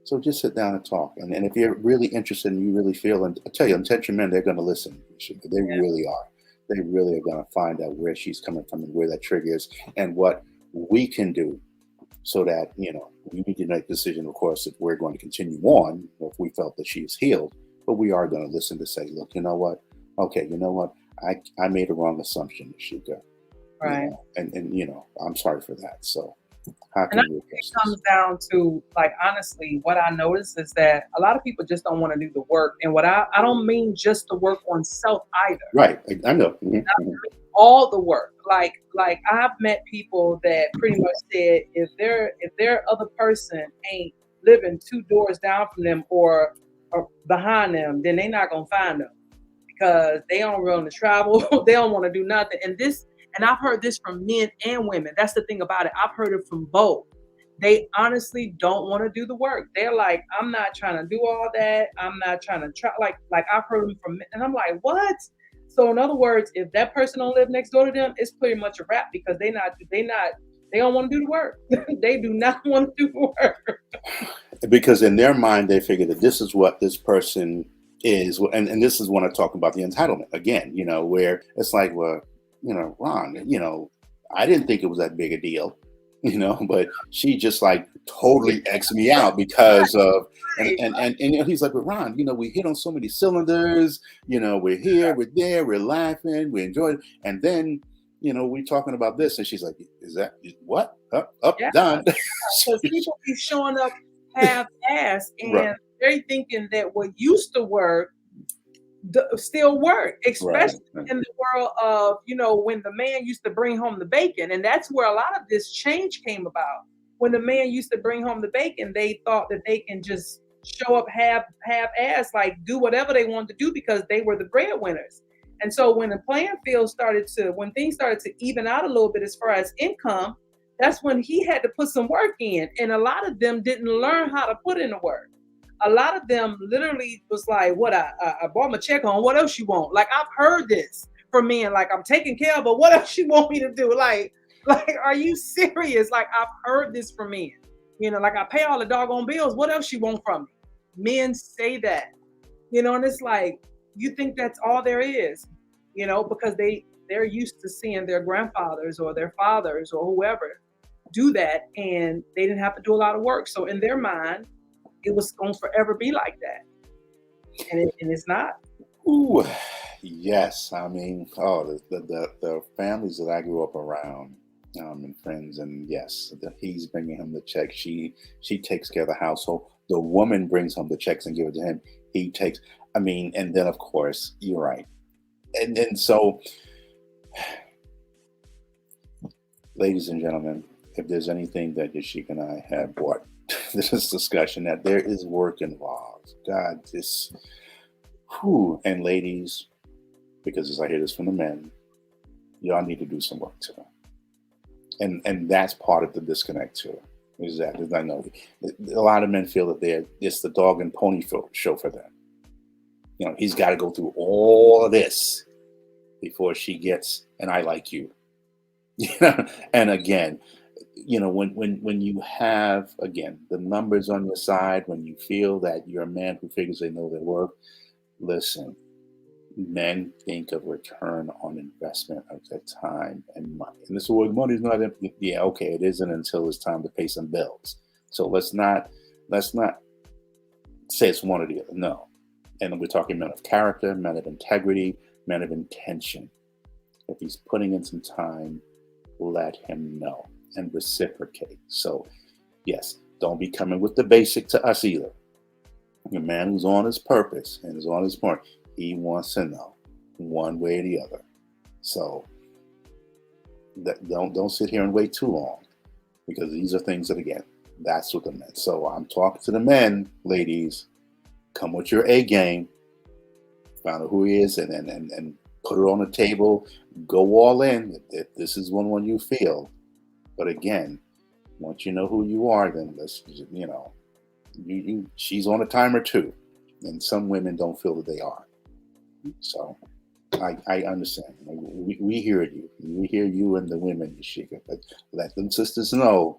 So just sit down and talk, and if you're really interested and you really feel, and I tell you, intention men, they're going to listen. They really are. They really are going to find out where she's coming from and where that trigger is, and what we can do so that, we need to make a decision, of course, if we're going to continue on, or if we felt that she is healed, but we are going to listen to say, look, you know what? Okay, you know what? I made a wrong assumption, Yasheka. Right. And I'm sorry for that. So how And I can you think address it this? comes down to, like, honestly, what I notice is that a lot of people just don't want to do the work. And I don't mean just the work on self either. Right. I know. All the work. Like I've met people that pretty much said if their other person ain't living 2 doors down from them or behind them, then they're not gonna find them because they don't want to travel, they don't want to do nothing. And I've heard this from men and women. That's the thing about it. I've heard it from both. They honestly don't want to do the work. They're like, I'm not trying to do all that. I'm not trying to try. Like I've heard them from, and I'm like, what? So in other words, if that person don't live next door to them, it's pretty much a wrap because they don't want to do the work. They do not want to do the work. Because in their mind, they figure that this is what this person is. And this is when I talk about the entitlement again, where it's like, well, Ron, I didn't think it was that big a deal, but she just like totally X me out because of, and he's like, well, Ron, we hit on so many cylinders, we're here, we're there, we're laughing, we enjoy it. And then, we're talking about this. And she's like, is that what? Up, Yeah. done. Because people be showing up half-assed and Right. they're thinking that what used to work still work, especially Right. in the world of, when the man used to bring home the bacon. And that's where a lot of this change came about. When the man used to bring home the bacon, they thought that they can just show up half-assed, like do whatever they wanted to do because they were the breadwinners. And so when when things started to even out a little bit as far as income, that's when he had to put some work in. And a lot of them didn't learn how to put in the work. A lot of them literally was like, what, I bought my check on, what else you want? Like, I've heard this from men, like, I'm taking care of, but what else you want me to do? Like, are you serious? Like, I've heard this from men, like, I pay all the doggone bills. What else you want from me? Men say that, and it's like, you think that's all there is, because they're used to seeing their grandfathers or their fathers or whoever do that, and they didn't have to do a lot of work. So in their mind, it was going to forever be like that, and it's not. Ooh, yes. I mean, the families that I grew up around, and friends, and yes, he's bringing him the check. She takes care of the household. The woman brings home the checks and give it to him. He takes. I mean, and then of course, you're right. And then so, ladies and gentlemen, if there's anything that Yasheka and I have brought this discussion, that there is work involved. God, and ladies, because as I hear this from the men, y'all need to do some work too. And that's part of the disconnect too. Is that I know a lot of men feel that it's the dog and pony show for them. He's got to go through all of this before she gets an I like you. And again, when you have, again, the numbers on your side, when you feel that you're a man who figures they know their worth, listen, men think of return on investment of their time and money. And this word money is not, yeah, okay, it isn't until it's time to pay some bills. So let's not say it's one or the other. No. And we're talking men of character, men of integrity, men of intention. If he's putting in some time, let him know and reciprocate. So yes, don't be coming with the basic to us either. A man who's on his purpose and is on his point, he wants to know one way or the other. So don't sit here and wait too long, because these are things that, again, that's what the men. So I'm talking to the men, ladies, come with your A game, find out who he is, and put it on the table. Go all in if this is one you feel. But again, once you know who you are, then let's, she's on a timer too. And some women don't feel that they are. So I understand. We hear you. We hear you and the women, Yasheka. But let them sisters know.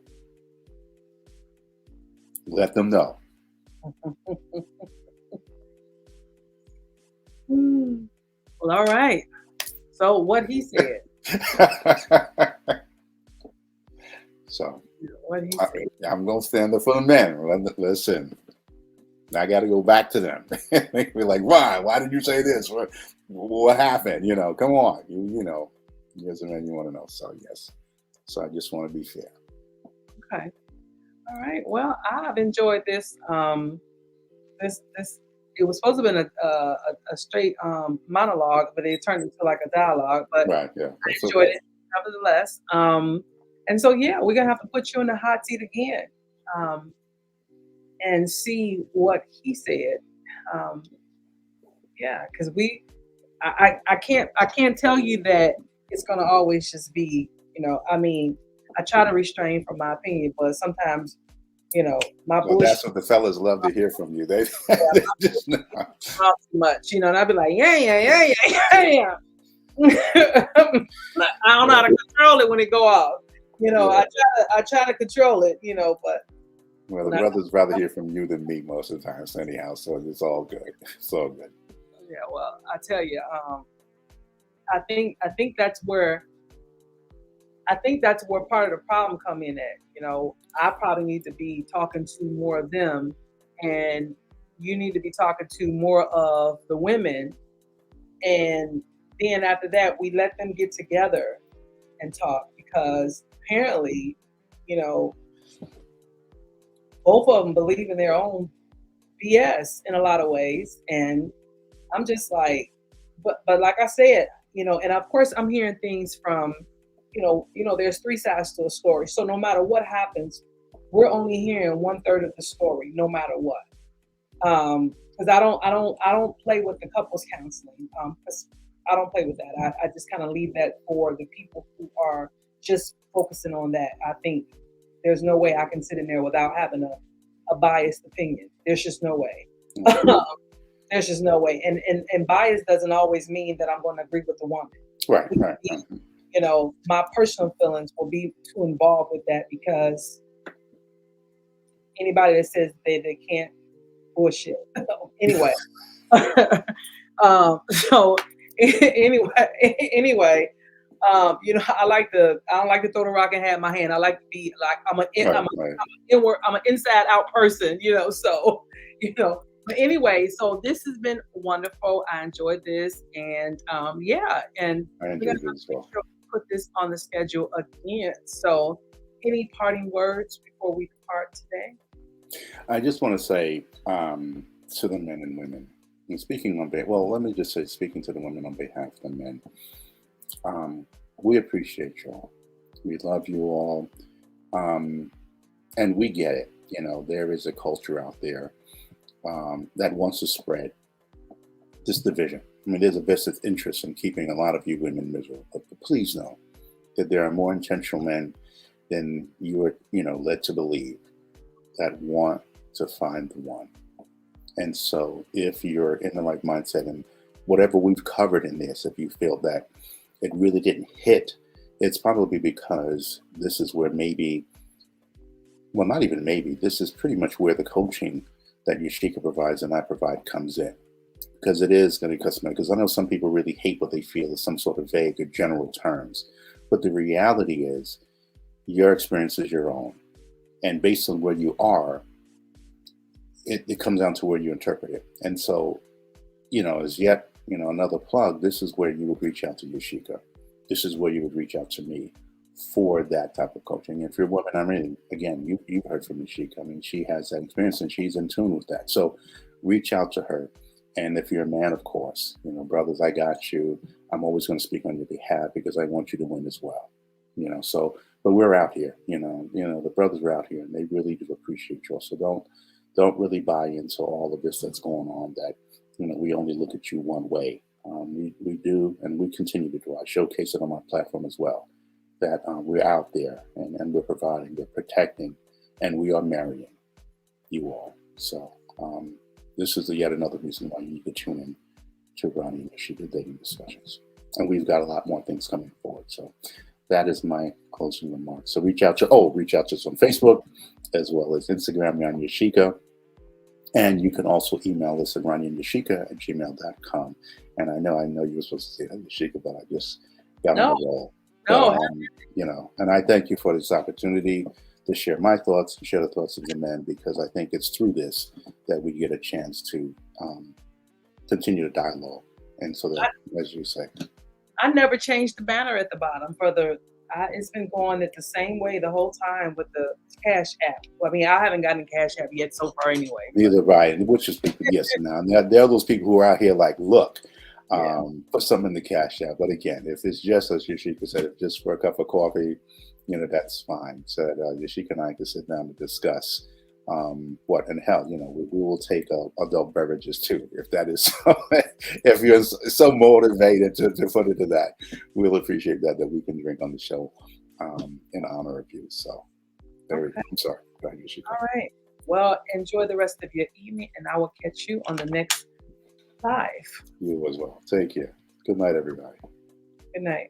Let them know. Well, all right. So what he said. So what he said. I'm going to stand up for the men. Listen, I got to go back to them. We're like, why did you say this? What happened? Come on. You as a man, you want to know. So yes. So I just want to be fair. Okay. All right. Well, I've enjoyed this. This it was supposed to have been a straight monologue, but it turned into like a dialogue. But Right. Yeah. I That's enjoyed okay. it nevertheless. And so yeah, we're gonna have to put you in the hot seat again, um, and see what he said. Um, yeah, because I can't tell you that it's gonna always just be, I mean, I try to restrain from my opinion, but sometimes, my Well, bullshit that's what the fellas love to hear from you. They, they just know. out too much, and I'd be like, yeah, yeah, yeah, yeah, yeah, yeah. I don't know how to control it when it go off. Yeah. I try to control it, but Well, the when I, brothers rather hear from you than me most of the time, so anyhow. So it's all good. It's all good. yeah, well, I tell you, I think that's where part of the problem come in at. I probably need to be talking to more of them, and you need to be talking to more of the women, and then after that, we let them get together and talk because apparently, you know, both of them believe in their own BS in a lot of ways, and I'm just like, but like I said, and of course I'm hearing things from, there's three sides to a story. So no matter what happens, we're only hearing one third of the story, no matter what. Because I don't play with the couples counseling. 'Cause I don't play with that. I just kind of leave that for the people who are just focusing on that. I think there's no way I can sit in there without having a biased opinion. There's just no way. There's just no way. And bias doesn't always mean that I'm going to agree with the woman. Right, It could right, be, right. my personal feelings will be too involved with that because anybody that says they can't bullshit. Anyway, so anyway, I don't like to throw the rock and have my hand. I like to be like Right, right. I'm an inside out person, so but anyway, so this has been wonderful. I enjoyed this, and yeah, and I we're enjoyed gonna it as well. put this on the schedule again. So, any parting words before we depart today? I just want to say to the men and women, and speaking on behalf, well, let me just say, speaking to the women on behalf of the men, we appreciate y'all. We love you all. And we get it. There is a culture out there that wants to spread this division. I mean, there's a vested interest in keeping a lot of you women miserable. But please know that there are more intentional men than you are, led to believe that want to find the one. And so if you're in the right mindset and whatever we've covered in this, if you feel that it really didn't hit, it's probably because this is where maybe, well, not even maybe, this is pretty much where the coaching that Yasheka provides and I provide comes in. Because it is going to be customary. Because I know some people really hate what they feel is some sort of vague or general terms. But the reality is your experience is your own. And based on where you are, it comes down to where you interpret it. And so, as yet, another plug, this is where you would reach out to Yasheka. This is where you would reach out to me for that type of coaching. If you're a woman, I mean, again, you've heard from Yasheka. I mean, she has that experience and she's in tune with that. So reach out to her. And if you're a man, of course, brothers, I got you. I'm always going to speak on your behalf because I want you to win as well. But we're out here, the brothers are out here and they really do appreciate you. So don't really buy into all of this that's going on that, we only look at you one way. We do, and we continue to do. I showcase it on my platform as well, that we're out there and we're providing, we're protecting, and we are marrying you all. So this is yet another reason why you need to tune in to Ronnie and Yasheka dating discussions. And we've got a lot more things coming forward. So that is my closing remarks. So reach out to us on Facebook as well as Instagram, RonnieandYasheka. And you can also email us at RonnieandYasheka@gmail.com. And I know you were supposed to say that, Yasheka, but I just got on the roll. No, And I thank you for this opportunity to share my thoughts and share the thoughts of the men, because I think it's through this that we get a chance to continue the dialogue. And so that, as you say, I never changed the banner at the bottom for the. It's been going it the same way the whole time with the Cash App. Well, I mean, I haven't gotten Cash App yet so far, anyway. Neither right, which is people. Yes, now there are those people who are out here like, look, put something in the Cash App. But again, if it's just as Yasheka said, if just for a cup of coffee, that's fine. So Yasheka and I can sit down and discuss what, and hell, we will take adult beverages too, if that is, if you're so motivated to put it to that, we'll appreciate that we can drink on the show in honor of you. So there we go. I'm sorry. Go ahead, Yasheka. All right. Well, enjoy the rest of your evening, and I will catch you on the next live. You as well. Take care. Good night, everybody. Good night.